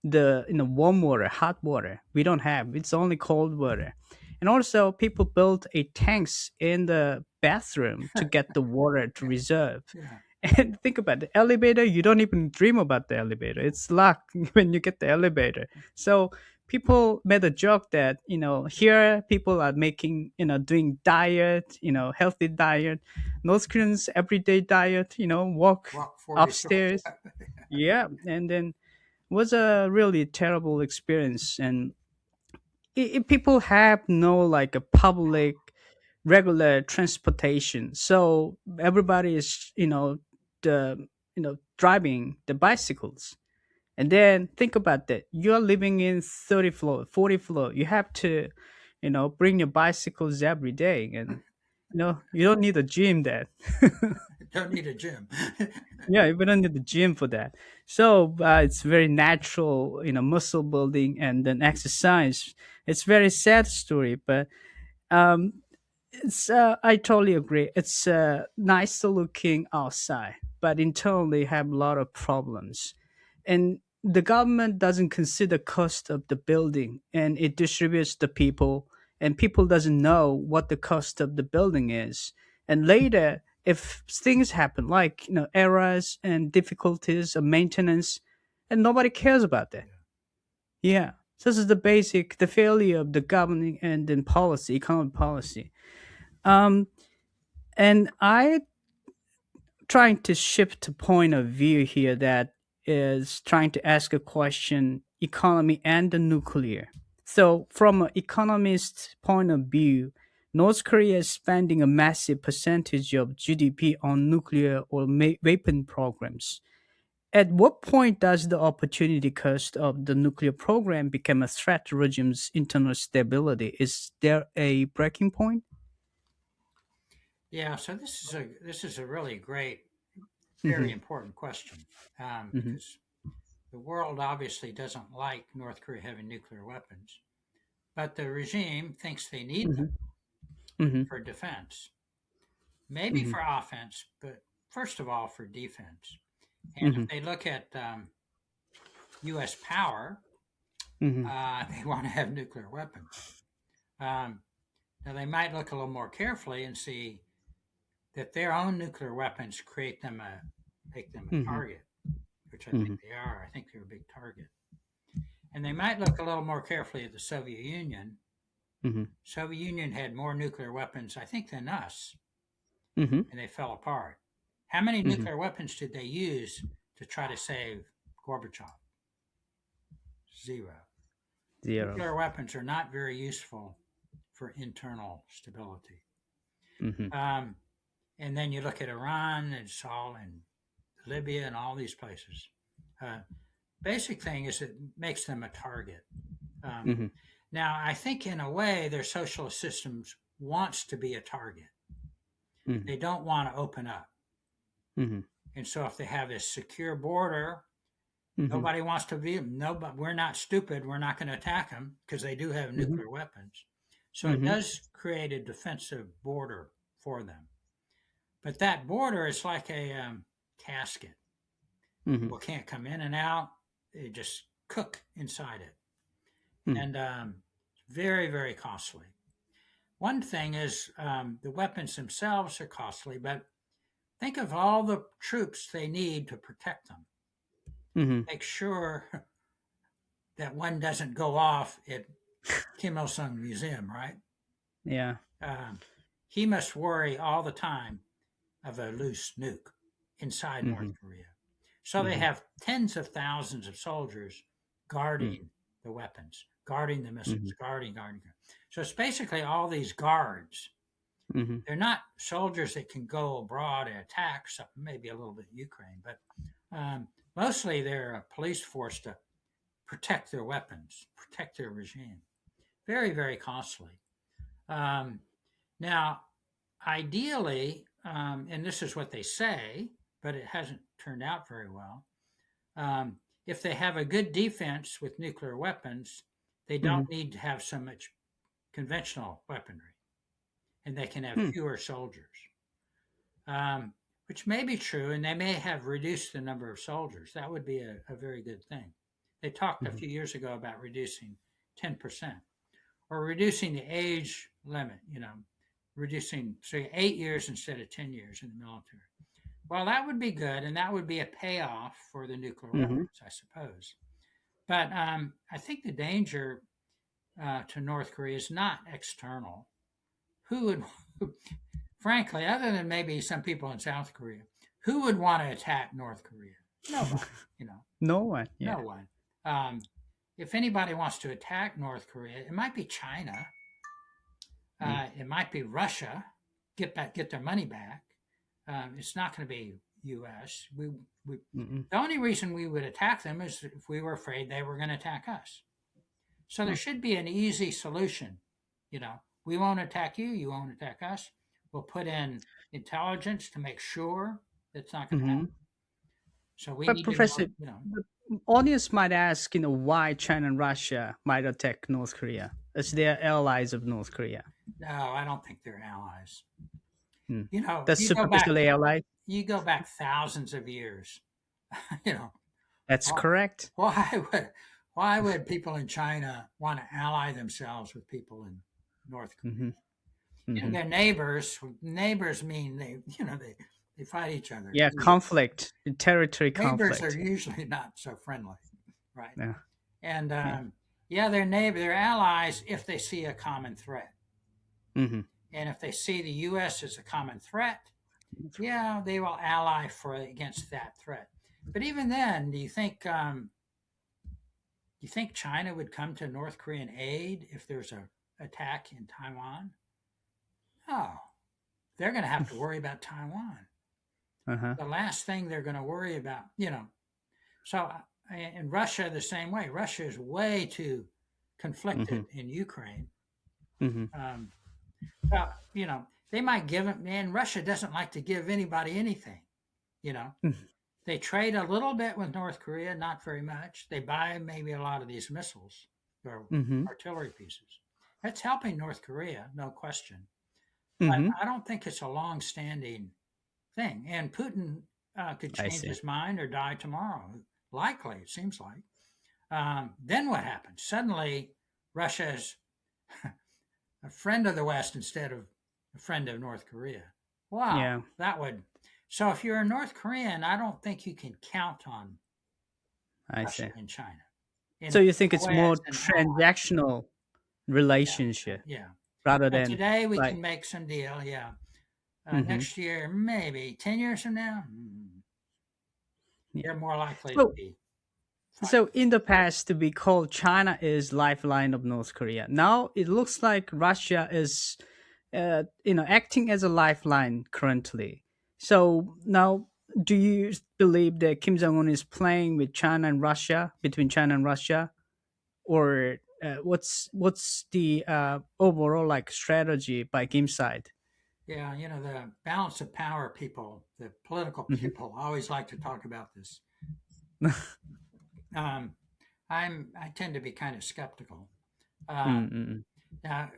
the warm water, hot water. We don't have, it's only cold water. And also people built a tanks in the bathroom to get the water to Yeah, reserve. yeah, And think about the elevator. You don't even dream about the elevator. It's luck when you get the elevator. So people made a joke that, here people are making, doing diet, healthy diet. North Koreans everyday diet, walk walk 40 stories. upstairs. Yeah. And then was a really terrible experience. And people have no like a public regular transportation, so everybody is the driving the bicycles. And then think about that, you're living in 30 floor, 40 floor, you have to bring your bicycles every day. And you don't need a gym that Don't need a gym. yeah, we don't need the gym for that. So it's very natural, muscle building and then exercise. It's very sad story, but it's I totally agree. It's nice looking outside, but internally have a lot of problems. And the government doesn't consider cost of the building, and it distributes the people, and people doesn't know what the cost of the building is. And later, if things happen like errors and difficulties of maintenance, and nobody cares about that. Yeah. So this is the failure of the governing and then policy, economic policy. Um, and I trying to shift a point of view here that is trying to ask a question: economy and the nuclear. So, from an economist point of view, North Korea is spending a massive percentage of GDP on nuclear or weapon programs. At what point does the opportunity cost of the nuclear program become a threat to regime's internal stability? Is there a breaking point? Yeah, so this is a really great, very Hmm. important question, Hmm. because the world obviously doesn't like North Korea having nuclear weapons, but the regime thinks they need them Hmm. Hmm. for defense, maybe Hmm. for offense, but first of all for defense. And if Hmm. they look at U.S. power, Hmm. they want to have nuclear weapons. Um, Now they might look a little more carefully and see that their own nuclear weapons make them a Hmm. target, which I think Hmm. they are. I think they're a big target. And they might look a little more carefully at the Soviet Union. Hmm. Soviet Union had more nuclear weapons, I think, than us, Hmm. and they fell apart. How many Hmm. nuclear weapons did they use to try to save Gorbachev? Zero. Zero. Nuclear weapons are not very useful for internal stability. Hmm. Um, and then you look at Iran, it's all in Libya and all these places. Uh, Basic thing is it makes them a target. Um, Hmm. Now, I think in a way their socialist systems wants to be a target. Hmm. They don't want to open up. Hmm. And so if they have this secure border, Hmm. nobody wants to be, no, but we're not stupid. We're not going to attack them because they do have Hmm. nuclear weapons. So it Hmm. does create a defensive border for them. But that border is like a casket. Hmm. People can't come in and out. They just cook inside it. Hmm. And very, very costly. One thing is the weapons themselves are costly, but think of all the troops they need to protect them. Hmm. Make sure that one doesn't go off at Kim Il Sung Museum, right? Yeah. Um, he must worry all the time of a loose nuke inside North Hmm. Korea. So they Hmm. have tens of thousands of soldiers Hmm. guarding the weapons, guarding the missiles, Hmm. guarding. So it's basically all these guards. Hmm. They're not soldiers that can go abroad and attack, maybe a little bit Ukraine, but mostly they're a police force to protect their weapons, protect their regime. Very, very costly. Um, Now, ideally, and this is what they say, but it hasn't turned out very well. If they have a good defense with nuclear weapons, they Hmm. don't need to have so much conventional weaponry, and they can have Hmm. fewer soldiers, which may be true, and they may have reduced the number of soldiers. That would be a very good thing. They talked a Hmm. few years ago about reducing 10% or reducing the age limit, reducing, say, 8 years instead of 10 years in the military. Well, that would be good, and that would be a payoff for the nuclear Hmm. weapons, I suppose. But I think the danger to North Korea is not external. Who would, frankly, other than maybe some people in South Korea, who would want to attack North Korea? Nobody, you know, No one. no Yeah. one. Um, if anybody wants to attack North Korea, it might be China. Mm. It might be Russia. Get their money back. It's not going to be U.S. Mm-mm. The only reason we would attack them is if we were afraid they were going to attack us. So there Huh. should be an easy solution. We won't attack you. You won't attack us. We'll put in intelligence to make sure that's not going to happen. Hmm. So we But need to Professor, know. the audience might ask, why China and Russia might attack North Korea as they are allies of North Korea. No, I don't think they're allies. Hmm. You know, That's you go back. superficially allied. you go back thousands of years. You know, That's why correct. why would why would people in China want to ally themselves with people in North Korea? Hmm. You know, Hmm. they're neighbors. Neighbors mean they fight each other. Yeah, conflict, territory Neighbors are conflict. usually not so friendly, right? Yeah. And Yeah. yeah, they're allies if they see a common threat. Hmm. And if they see the U.S. as a common threat, yeah, they will ally for against that threat. But even then, do you think China would come to North Korean aid if there's a attack in Taiwan? No, they're going to have to worry about Taiwan. Uh-huh. The last thing they're going to worry about, you know. So in Russia, the same way. Russia is way too Hmm. conflicted in Ukraine. Hmm. Um, well, they might give it, man. Russia doesn't like to give anybody anything. You know, they trade a little bit with North Korea, not very much. They buy maybe a lot of these missiles or Hmm. artillery pieces. That's helping North Korea, no question. But Hmm. I don't think it's a long-standing thing. And Putin could I change see. his mind or die tomorrow. Likely, it seems like. Then what happens? Suddenly, Russia is a friend of the West instead of a friend of North Korea. Wow, Yeah, that would. So if you're a North Korean, I don't think you can count on I Russia see. and China in So you think a it's way as more an ally. transactional Yeah, relationship yeah. rather But than today we like. can make some deal. Yeah. Hmm. Next year, maybe 10 years from now, Yeah. they're more likely to So be fighting. so in the past, to be called China is lifeline of North Korea. Now it looks like Russia is, acting as a lifeline currently. So now, do you believe that Kim Jong Un is playing with China and Russia, between China and Russia, or what's the overall like strategy by Kim's side? Yeah, the balance of power people, the political Hmm. people, always like to talk about this. Um, I tend to be kind of skeptical. Uh, Mm-mm. Now,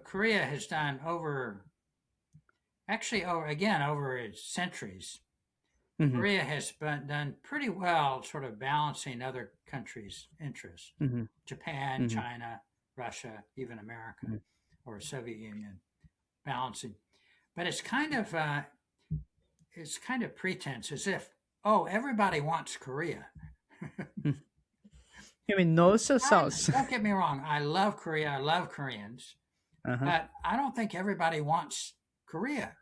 Korea has done over its centuries. Hmm. Korea has done pretty well, sort of balancing other countries' interests. Hmm. Japan, Hmm. China, Russia, even America or Soviet Union, balancing. But it's kind of pretense, as if everybody wants Korea. You mean north or south? Don't get me wrong, I love Korea. I love Koreans, Uh-huh. but I don't think everybody wants Korea.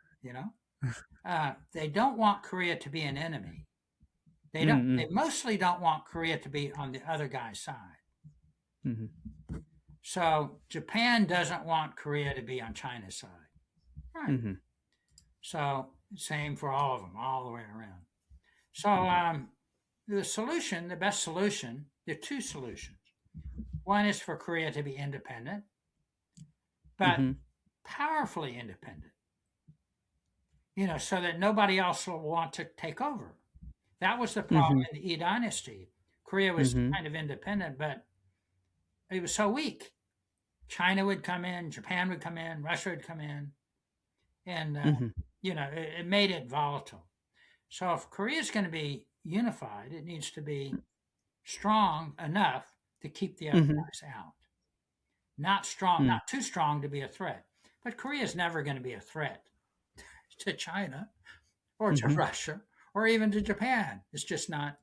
They don't want Korea to be an enemy. They don't. They Mm-mm. mostly don't want Korea to be on the other guy's side. Hmm. So Japan doesn't want Korea to be on China's side. Right. Hmm. So same for all of them, all the way around. So Hmm. the best solution, there are two solutions. One is for Korea to be independent, but Hmm. powerfully independent. So that nobody else will want to take over. That was the problem Hmm. in the Yi Dynasty. Korea was Hmm. kind of independent, but it was so weak. China would come in, Japan would come in, Russia would come in, and Hmm. it made it volatile. So if Korea is going to be unified, it needs to be strong enough to keep the other Hmm. guys out. Not strong, not too strong to be a threat. But Korea is never going to be a threat to China or to Hmm. Russia or even to Japan. It's just not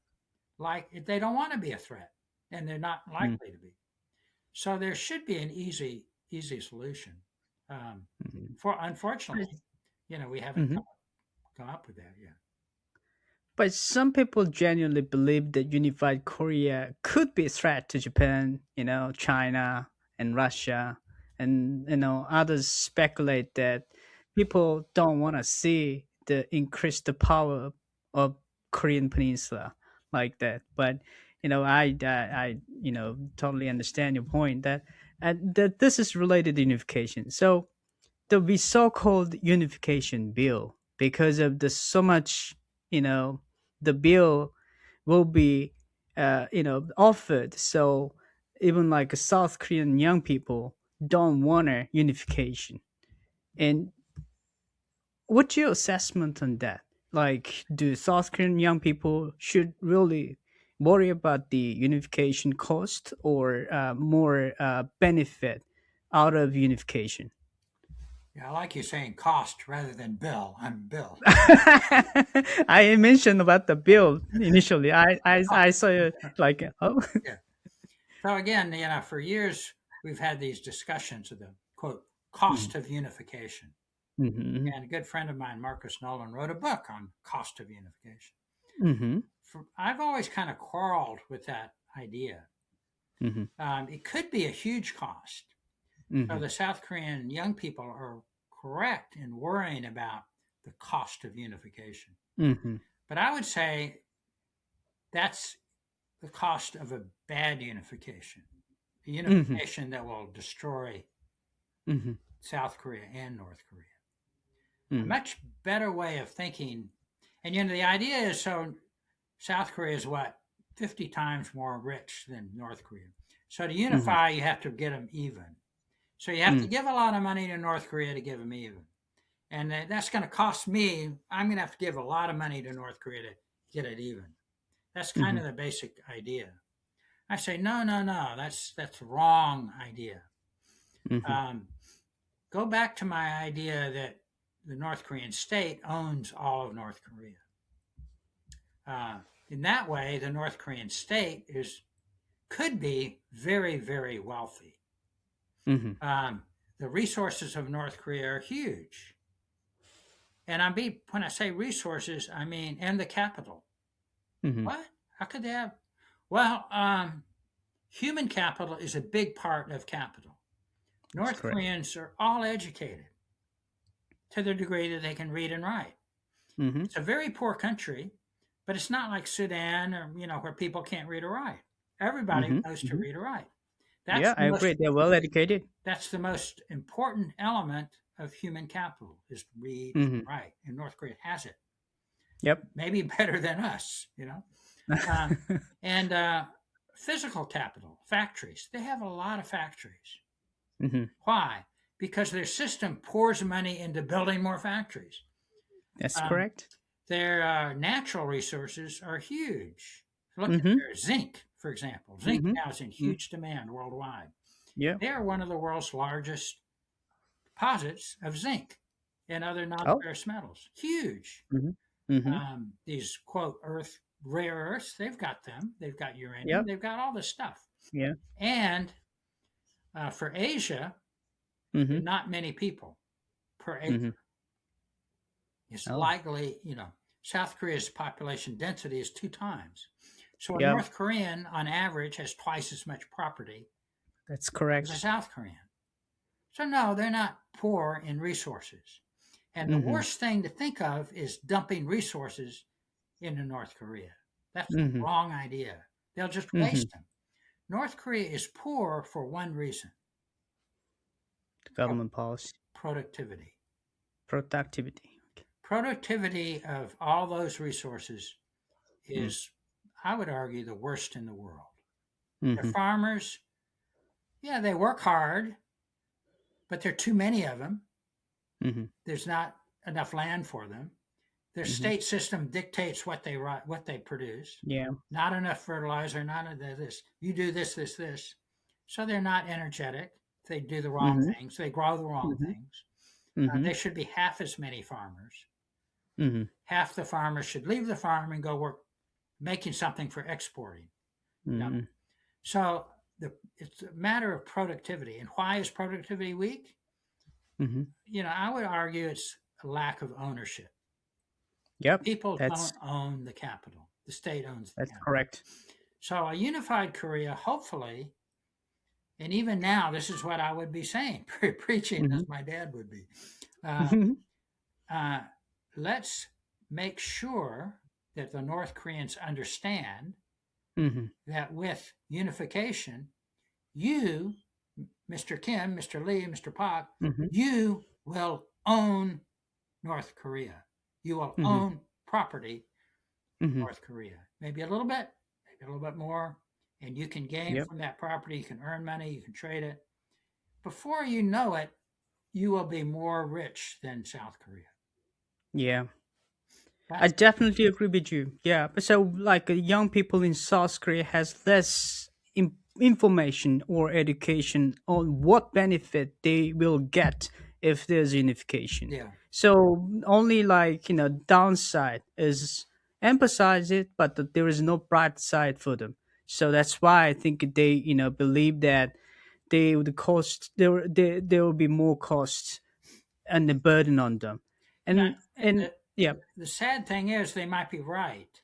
like they don't want to be a threat, and they're not likely to be. So there should be an easy solution. Um, for unfortunately, we haven't Hmm. come up with that yet. But some people genuinely believe that unified Korea could be a threat to Japan, China and Russia, and others speculate that people don't want to see the increased power of Korean Peninsula like that. But I totally understand your point that that this is related to unification. So the so-called unification bill, because of the so much, you know the bill will be offered, so even like South Korean young people don't want a unification. And what's your assessment on that? Like, do South Korean young people should really worry about the unification cost or more benefit out of unification? Yeah, I like you saying cost rather than bill. I'm Bill. I mentioned about the bill initially. I saw it like, oh. Yeah. So again, for years we've had these discussions of the quote cost of unification. Mm-hmm. And a good friend of mine, Marcus Nolan, wrote a book on cost of unification. Mm-hmm. I've always kind of quarreled with that idea. Mm-hmm. It could be a huge cost. So Mm-hmm. the South Korean young people are correct in worrying about the cost of unification. Mm-hmm. But I would say that's the cost of a bad unification, a Mm-hmm. unification that will destroy Mm-hmm. South Korea and North Korea. A Mm-hmm. much better way of thinking, and the idea is so South Korea is what 50 times more rich than North Korea. So to Mm-hmm. unify, you have to get them even. So you have to give a lot of money to North Korea to give them even. And that's going to cost me, I'm going to have to give a lot of money to North Korea to get it even. That's kind Mm-hmm. of the basic idea. I say, no, no, no, that's the wrong idea. Mm-hmm. Um, go back to my idea that the North Korean state owns all of North Korea. In that way, the North Korean state could be very, very wealthy. Mm-hmm. Um, the resources of North Korea are huge. And when I say resources, I mean, and the capital. Mm-hmm. What? How could they have? Well, human capital is a big part of capital. That's North correct. Koreans are all educated to the degree that they can read and write. Mm-hmm. It's a very poor country, but it's not like Sudan or where people can't read or write. Everybody Mm-hmm. knows to Mm-hmm. read or write. That's Yeah, the I most agree. They're well educated. that's the most important element of human capital is read Mm-hmm. and write, and North Korea has it. Yep. Maybe better than us. Uh, and physical capital, factories. They have a lot of factories. Mm-hmm. Why? Because their system pours money into building more factories. That's Um, correct. their natural resources are huge. Look at Mm-hmm. their zinc, for example. Zinc Mm-hmm. now is in Mm-hmm. huge demand worldwide. Yeah. They are one of the world's largest deposits of zinc and other Oh. non-ferrous metals. Huge. Mm-hmm. Mm-hmm. These quote rare earths, they've got them. They've got uranium. Yep. They've got all this stuff. Yeah. And for Asia, Mm-hmm. not many people per Mm-hmm. acre. It's Oh. likely, South Korea's population density is 2 times. So a Yeah. North Korean, on average, has twice as much property That's as a correct. South Korean. So no, they're not poor in resources. And the Mm-hmm. worst thing to think of is dumping resources into North Korea. That's the Mm-hmm. wrong idea. They'll just Mm-hmm. waste them. North Korea is poor for one reason: Government policy, productivity. productivity. Productivity of all those resources Mm. is, I would argue, the worst in the world. The Mm-hmm. farmers, yeah, they work hard, but there are too many of them. Mm-hmm. There's not enough land for them. Their Mm-hmm. state system dictates what they produce. Yeah. Not enough fertilizer, not enough this. You do this, this, this. So they're not energetic. They do the wrong Mm-hmm. things. They grow the wrong Mm-hmm. things. Mm-hmm. They should be half as many farmers. Mm-hmm. Half the farmers should leave the farm and go work making something for exporting. Mm-hmm. So it's a matter of productivity. And why is productivity weak? Mm-hmm. I would argue it's a lack of ownership. Yep. People That's don't own the capital. The state owns the that's capital. correct. So a unified Korea, hopefully, and even now, this is what I would be saying, preaching Mm-hmm. as my dad would be. Uh, uh, let's make sure that the North Koreans understand Mm-hmm. that with unification, you, Mr. Kim, Mr. Lee, Mr. Park, Mm-hmm. you will own North Korea. You will Mm-hmm. own property in Mm-hmm. North Korea. Maybe a little bit, maybe a little bit more. And you can gain Yep. from that property. You can earn money. You can trade it. Before you know it, you will be more rich than South Korea. Yeah. I That's definitely agree with you. Yeah, but so like young people in South Korea has less information or education on what benefit they will get if there's unification. yeah. So only like downside is emphasize it, but there is no bright side for them. So that's why I think they believe that they would cost there will be more costs and the burden on them, Yeah, and and yeah. the sad thing is they might be right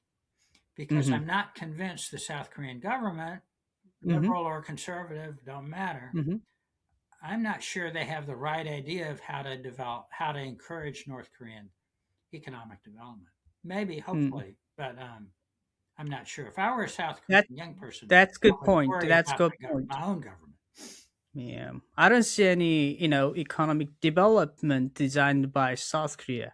because Mm-hmm. I'm not convinced the South Korean government, Mm-hmm. liberal or conservative, don't matter. Mm-hmm. I'm not sure they have the right idea of how to encourage North Korean economic development. Maybe, Mm. hopefully, but I'm not sure. If I were a South That Korean young person, that's I good would point. worry That's about good point. my own government. Yeah, I don't see any economic development designed by South Korea.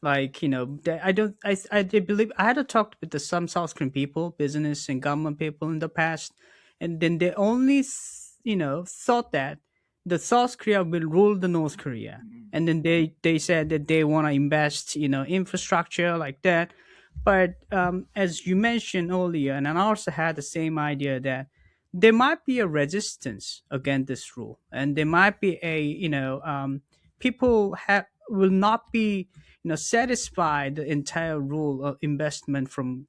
Like I don't I do believe I had to talk with some South Korean people, business and government people in the past, and then they only thought that the South Korea will rule the North Korea, Mhm. and then they said that they want to invest infrastructure like that. But as you mentioned earlier, and I also had the same idea that there might be a resistance against this rule, and there might be a people have will not be satisfy the entire rule of investment from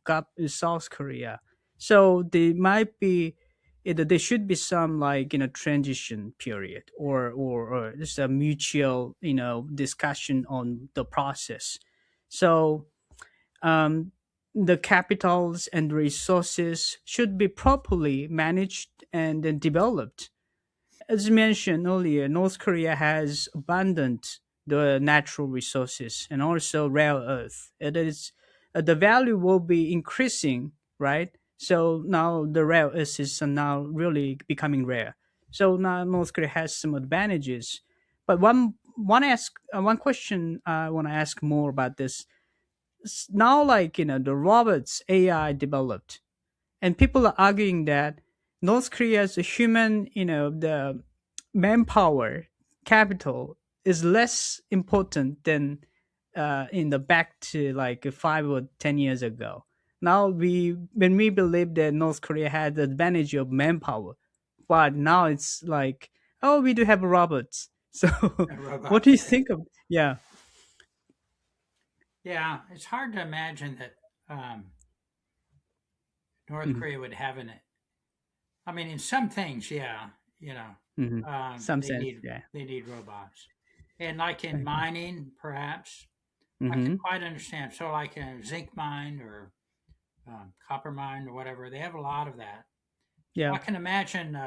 South Korea. So there might be either there should be some like transition period or just a mutual discussion on the process. So um, the capitals and resources should be properly managed and then developed. As mentioned earlier, North Korea has abundant the natural resources and also rare earth. It is the value will be increasing, right? So now the rare earths is now really becoming rare. So now North Korea has some advantages. But one question I want to ask more about this. Now, like the robots AI developed, and people are arguing that North Korea's human, the manpower capital is less important than in the back to like 5 or 10 years ago. Now when we believe that North Korea had the advantage of manpower, but now it's like, oh, we do have robots. So what do you Robots. think of? Yeah. Yeah, it's hard to imagine that North Hmm. Korea would have an. I mean, in some things, yeah, Hmm. Some sense, yeah. they need robots, and like in Okay. mining, perhaps I can Hmm. quite understand. So, like a zinc mine or copper mine or whatever, they have a lot of that. So Yeah. I can imagine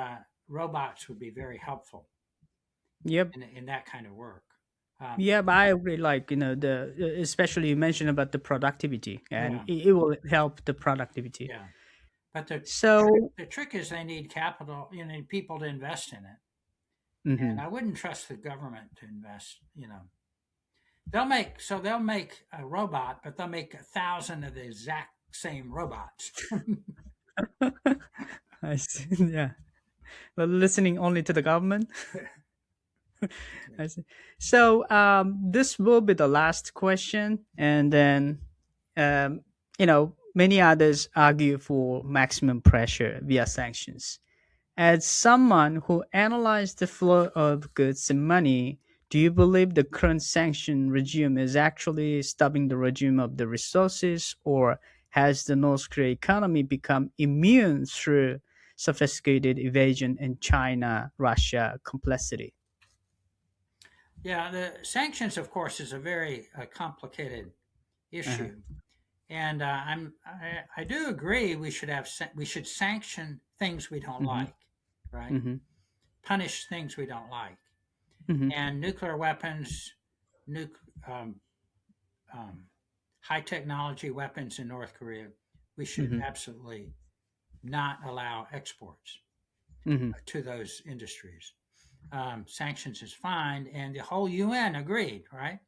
robots would be very helpful Yep. in that kind of work. Um, Yeah, but I agree. Like the especially you mentioned about the productivity, and yeah, it will help the productivity. yeah. But So, the trick is they need capital, need people to invest in it. And mhm. I wouldn't trust the government to invest. They'll make a robot, but they'll make 1,000 of the exact same robots. I see. Yeah, but listening only to the government. I see. So, this will be the last question, and then, many others argue for maximum pressure via sanctions. As someone who analyzed the flow of goods and money, do you believe the current sanction regime is actually stopping the regime of the resources, or has the North Korea economy become immune through sophisticated evasion and China Russia complexity? Yeah, the sanctions, of course, is a very complicated Uh-huh. issue, and I do agree we should sanction things we don't Mm-hmm. like, right? Mm-hmm. Punish things we don't like, Mm-hmm. and nuclear weapons, nuc, um, um, high technology weapons in North Korea, we should Mm-hmm. absolutely not allow exports Mm-hmm. to those industries. Sanctions is fine, and the whole UN agreed, right?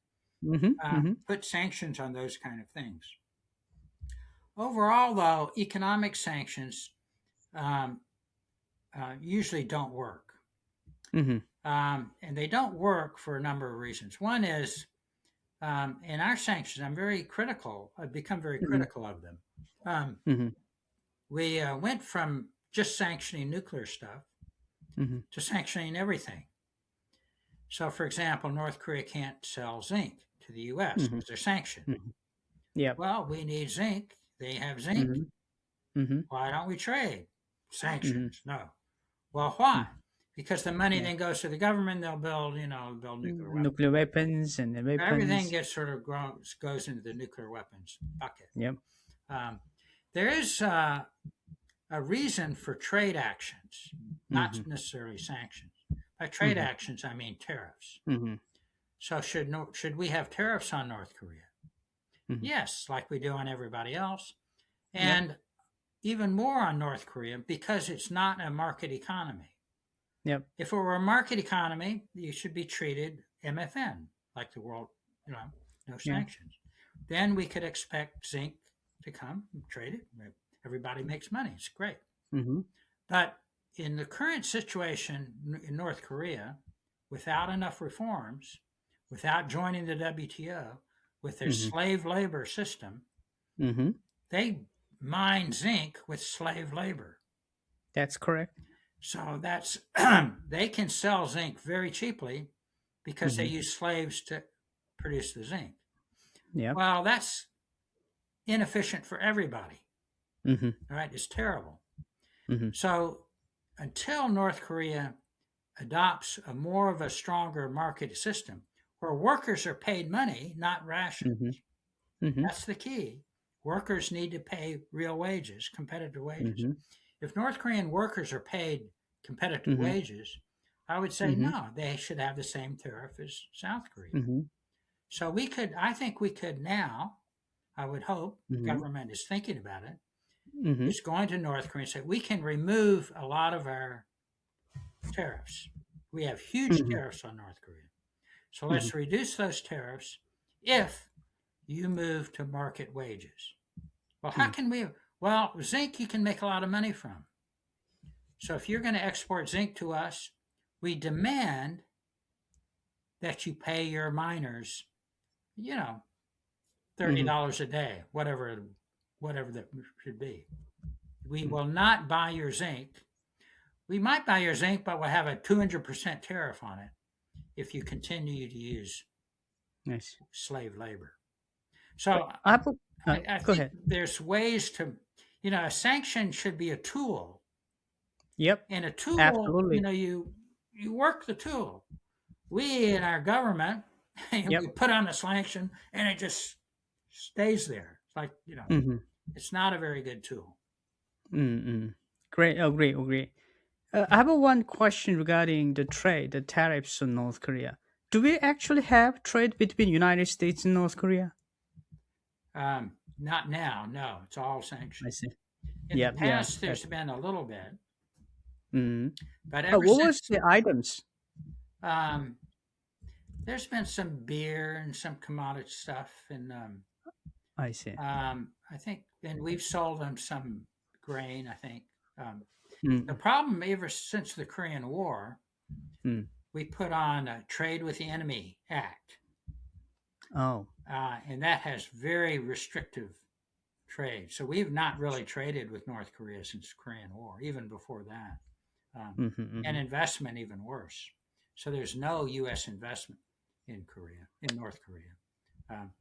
Mm-hmm. Mm-hmm. Put sanctions on those kind of things. Overall, though, economic sanctions um, usually don't work. Mm-hmm. And they don't work for a number of reasons. One is And our sanctions, I'm very critical. I've become very Mhm. critical of them. Um, Mhm. we went from just sanctioning nuclear stuff Mhm. to sanctioning everything. So, for example, North Korea can't sell zinc to the U.S. Mhm. because they're sanctioned. Mhm. Yep. Well, we need zinc. They have zinc. Mhm. Mhm. Why don't we trade? Mhm. Sanctions. No. Well, why? Mhm. Because the money Yeah. then goes to the government. They'll build, build nuclear weapons. Nuclear weapons and the Everything weapons. gets sort of goes into the nuclear weapons bucket. Yep. Um, there is a reason for trade actions, not Mhm. necessarily sanctions. By trade Mhm. actions, I mean tariffs. Mhm. So should we have tariffs on North Korea? Mhm. Yes, like we do on everybody else, Yep. and even more on North Korea because it's not a market economy. Yep. If it were a market economy, you should be treated MFN, like the world, no Yeah. sanctions. Then we could expect zinc to come trade it. Everybody makes money. It's great. Mhm. But in the current situation in North Korea, without enough reforms, without joining the WTO, with their Mhm. slave labor system, Mhm. they mine zinc with slave labor. That's correct. So that's they can sell zinc very cheaply because they Mhm. use slaves to produce the zinc. Yep. Well, that's inefficient for everybody. Mhm. All right, it's terrible. Mhm. So until North Korea adopts a more of a stronger market system where workers are paid money, not rations, Mhm. Mhm. that's the key. Workers need to pay real wages, competitive wages. Mhm. If North Korean workers are paid competitive Mhm. wages, I would say Mhm. no, they should have the same tariff as South Korea. Mhm. So I think we could now, I would hope the Mhm. government is thinking about it, Mhm. is going to North Korea and say, we can remove a lot of our tariffs. We have huge Mhm. tariffs on North Korea. So Mhm. let's reduce those tariffs if you move to market wages. Well, how Mhm. can we? Well, zinc you can make a lot of money from. So if you're going to export zinc to us, we demand that you pay your miners, you know, Mhm. $30 a day, whatever that should be. We Mhm. will not buy your zinc. We might buy your zinc, but we'll have a 200% tariff on it if you continue to use Nice. slave labor. So I have I go think ahead. there's ways to, a sanction should be a tool, Yep. and a tool, Absolutely. you work the tool. We in our government, we Yep. put on the sanction, and it just stays there. It's like Mhm. it's not a very good tool. Mm-mm. Great. Agree. Agree. I have a one question regarding the trade, the tariffs on North Korea. Do we actually have trade between United States and North Korea? Not now, no. It's all I sanctions. see. In the Yeah. Yeah. past, there's been a little bit, Mm. but ever What was since the items? um, there's been some beer and some commodity stuff, and I see. I think, and we've sold them some grain. I think the Mm. problem ever since the Korean War, Mm. we put on a Trade with the Enemy Act, Oh. and that has very restrictive trade. So we've not really traded with North Korea since the Korean War, even before that, Mm-hmm, and mm-hmm. investment even worse. So there's no U.S. investment in North Korea. Um,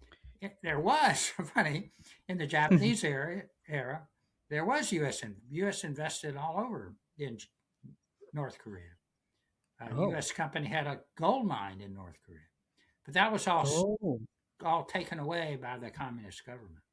there was funny in the Japanese era. There was U.S. invested all over in North Korea. The Oh. U.S. company had a gold mine in North Korea, but that was Oh. all taken away by the communist government.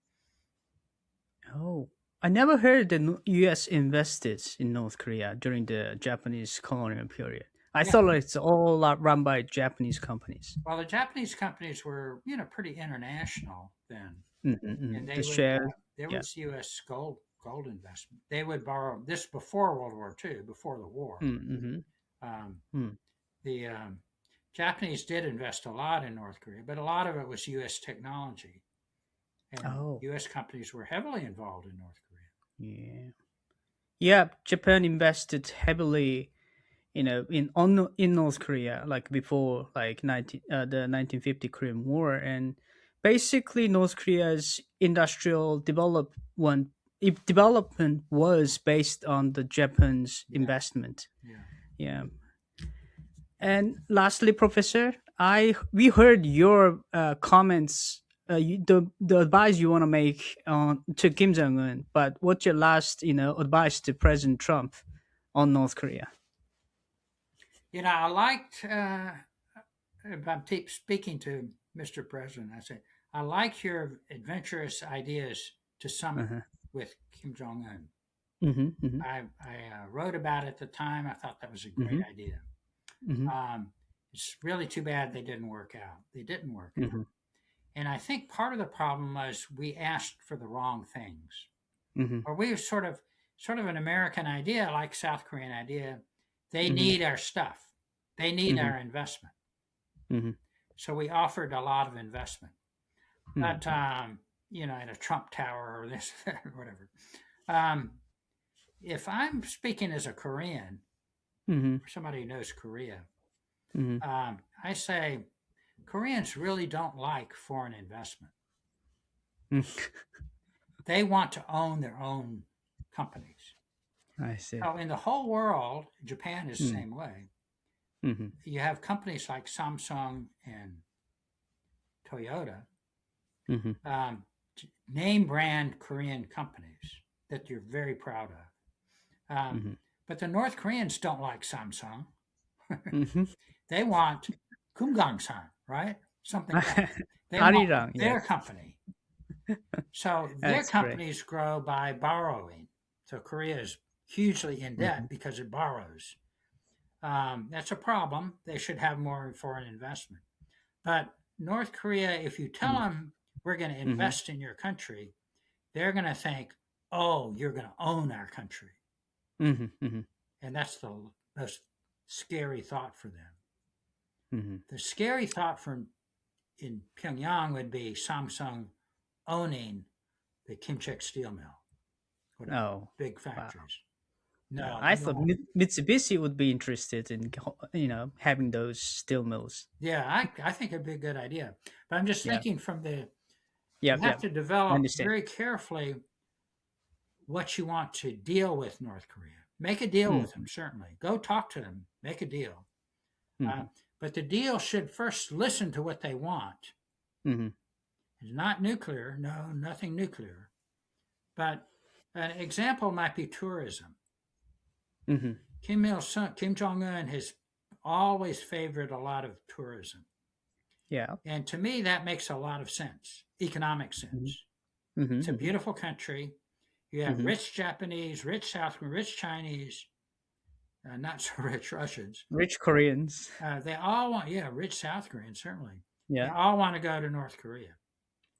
Oh. I never heard the U.S. invested in North Korea during the Japanese colonial period. I Yeah. thought it's all run by Japanese companies. Well, the Japanese companies were, pretty international then, and Mm-mm-mm. The they would share. there Yeah. was U.S. gold investment. They would borrow this before World War II, before the war. Mm-hmm. Um, Mm. the Japanese did invest a lot in North Korea, but a lot of it was U.S. technology, and Oh. U.S. companies were heavily involved in North Korea. Yeah. Yeah. Japan invested heavily in North Korea, like before, like the 1950 Korean War, and basically North Korea's industrial development was based on the Japan's Yeah, investment. yeah. Yeah. And lastly, Professor, I we heard your comments, the advice you want to make on to Kim Jong Un. But what's your last, advice to President Trump on North Korea? I liked, if I'm speaking to Mr. President, I say, I like your adventurous ideas to summit Uh-huh. with Kim Jong Un. Mm-hmm, mm-hmm, I wrote about it at the time. I thought that was a great mm-hmm, idea. mm-hmm, Um, it's really too bad they didn't work out. They didn't work out. mm-hmm, And I think part of the problem was we asked for the wrong things. mm-hmm, Or we sort of an American idea, like South Korean idea. They mm-hmm, need our stuff. They need mm-hmm, our investment. mm-hmm, So we offered a lot of investment. But mm-hmm, in a Trump Tower or this or whatever. Um, if I'm speaking as a Korean, mm-hmm, or somebody who knows Korea, mm-hmm, I say Koreans really don't like foreign investment. They want to own their own companies. I see. So in the whole world, Japan is the Mm-hmm, same way. mm-hmm, You have companies like Samsung and Toyota, mm-hmm, name brand Korean companies that you're very proud of. mm-hmm, But the North Koreans don't like Samsung. mm-hmm. They want Kumgangsan, right? Something else. They want Arirang, their yes, company. So their that's great. companies grow by borrowing. So Korea is hugely in Mm-hmm, debt because it borrows. That's a problem. They should have more foreign investment. But North Korea, if you tell them we're going to mm-hmm, invest in your country, they're going to think, oh, you're going to own our country. mm-hmm, mm-hmm, And that's the most scary thought for them. mm-hmm. The scary thought in Pyongyang would be Samsung owning the Kimchek steel mill, whatever, Oh, big wow. factories. Yeah, No, I they thought won't. Mitsubishi would be interested in having those steel mills. Yeah, I think it'd be a good idea. But I'm just Yeah, thinking from the, yeah, you yeah. have to I develop understand. very carefully what you want to deal with North Korea. Make a deal with them, Mm-hmm, certainly. Go talk to them, make a deal. mm-hmm, But the deal should first listen to what they want. mm-hmm, It's not nuclear, no, nothing nuclear. But an example might be tourism. mm-hmm. Kim Jong Un has always favored a lot of tourism. Yeah. And to me, that makes a lot of sense, economic Mm-hmm, sense. It's a mm-hmm, beautiful country. You have mm-hmm. rich Japanese, rich South Korean, rich Chinese, not so rich Russians. Rich Koreans. They all want, yeah, rich South Koreans, certainly. They Yeah. all want to go to North Korea.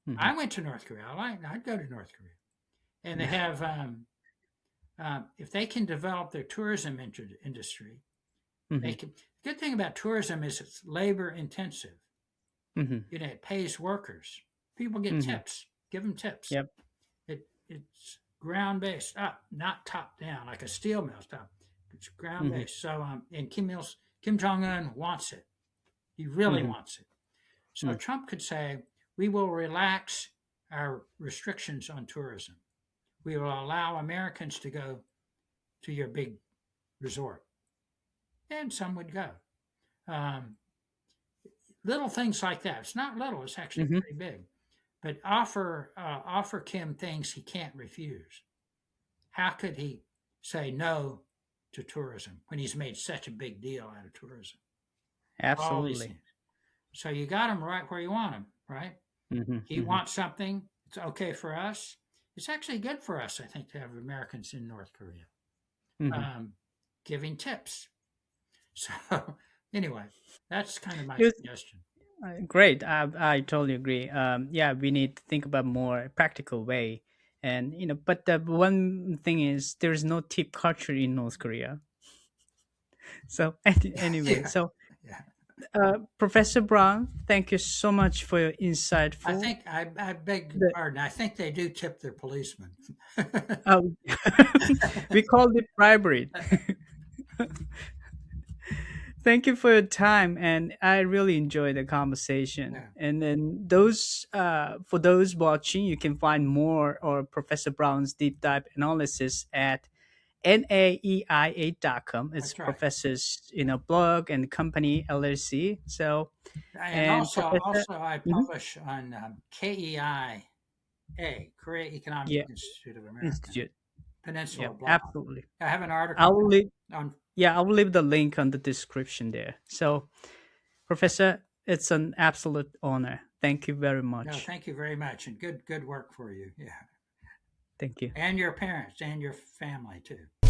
Mm-hmm. I went to North Korea. I'd go to North Korea. And they have, if they can develop their tourism industry, Mm-hmm, they can. The good thing about tourism is it's labor intensive. mm-hmm, It pays workers. People get mm-hmm. tips. Give them tips. Yep. It's ground based, up, not top down like a steel mill top. It's ground Mm-hmm, based. So, and Kim Jong Un wants it. He really mm-hmm, wants it. So Trump could say, we will relax our restrictions on tourism. We will allow Americans to go to your big resort, and some would go. Um, Little things like that. It's not little; it's actually mm-hmm. pretty big. But offer Kim things he can't refuse. How could he say no to tourism when he's made such a big deal out of tourism? All these Absolutely. things. So you got him right where you want him, right? Mm-hmm, He mm-hmm, wants something. It's okay for us. It's actually good for us, I think, to have Americans in North Korea mm-hmm. um, giving tips. So anyway, that's kind of my It suggestion. great. I totally agree. Yeah, we need to think about more practical way, and but the one thing is there is no tip culture in North Korea. So anyway, Yeah, so yeah. Professor Brown, thank you so much for your I insightful. think I beg your The pardon. I think they do tip their policemen. uh, we called it bribery. Thank you for your time, and I really enjoyed the conversation. Yeah, And then those, for those watching, you can find more or Professor Brown's deep dive analysis at naeia.com. It's that's right. professor's blog and company LLC. So And and Professor, I mhm, publish on KEIA, Korea Economic yeah, Institute of America, Institute. Peninsula Yep, blog. absolutely. I have an I article will leave. on. Yeah, I will leave the link on the description there. So, Professor, it's an absolute honor. Thank you very No, much. thank you very much, and good work for you. Yeah, Thank you. and your parents and your family too.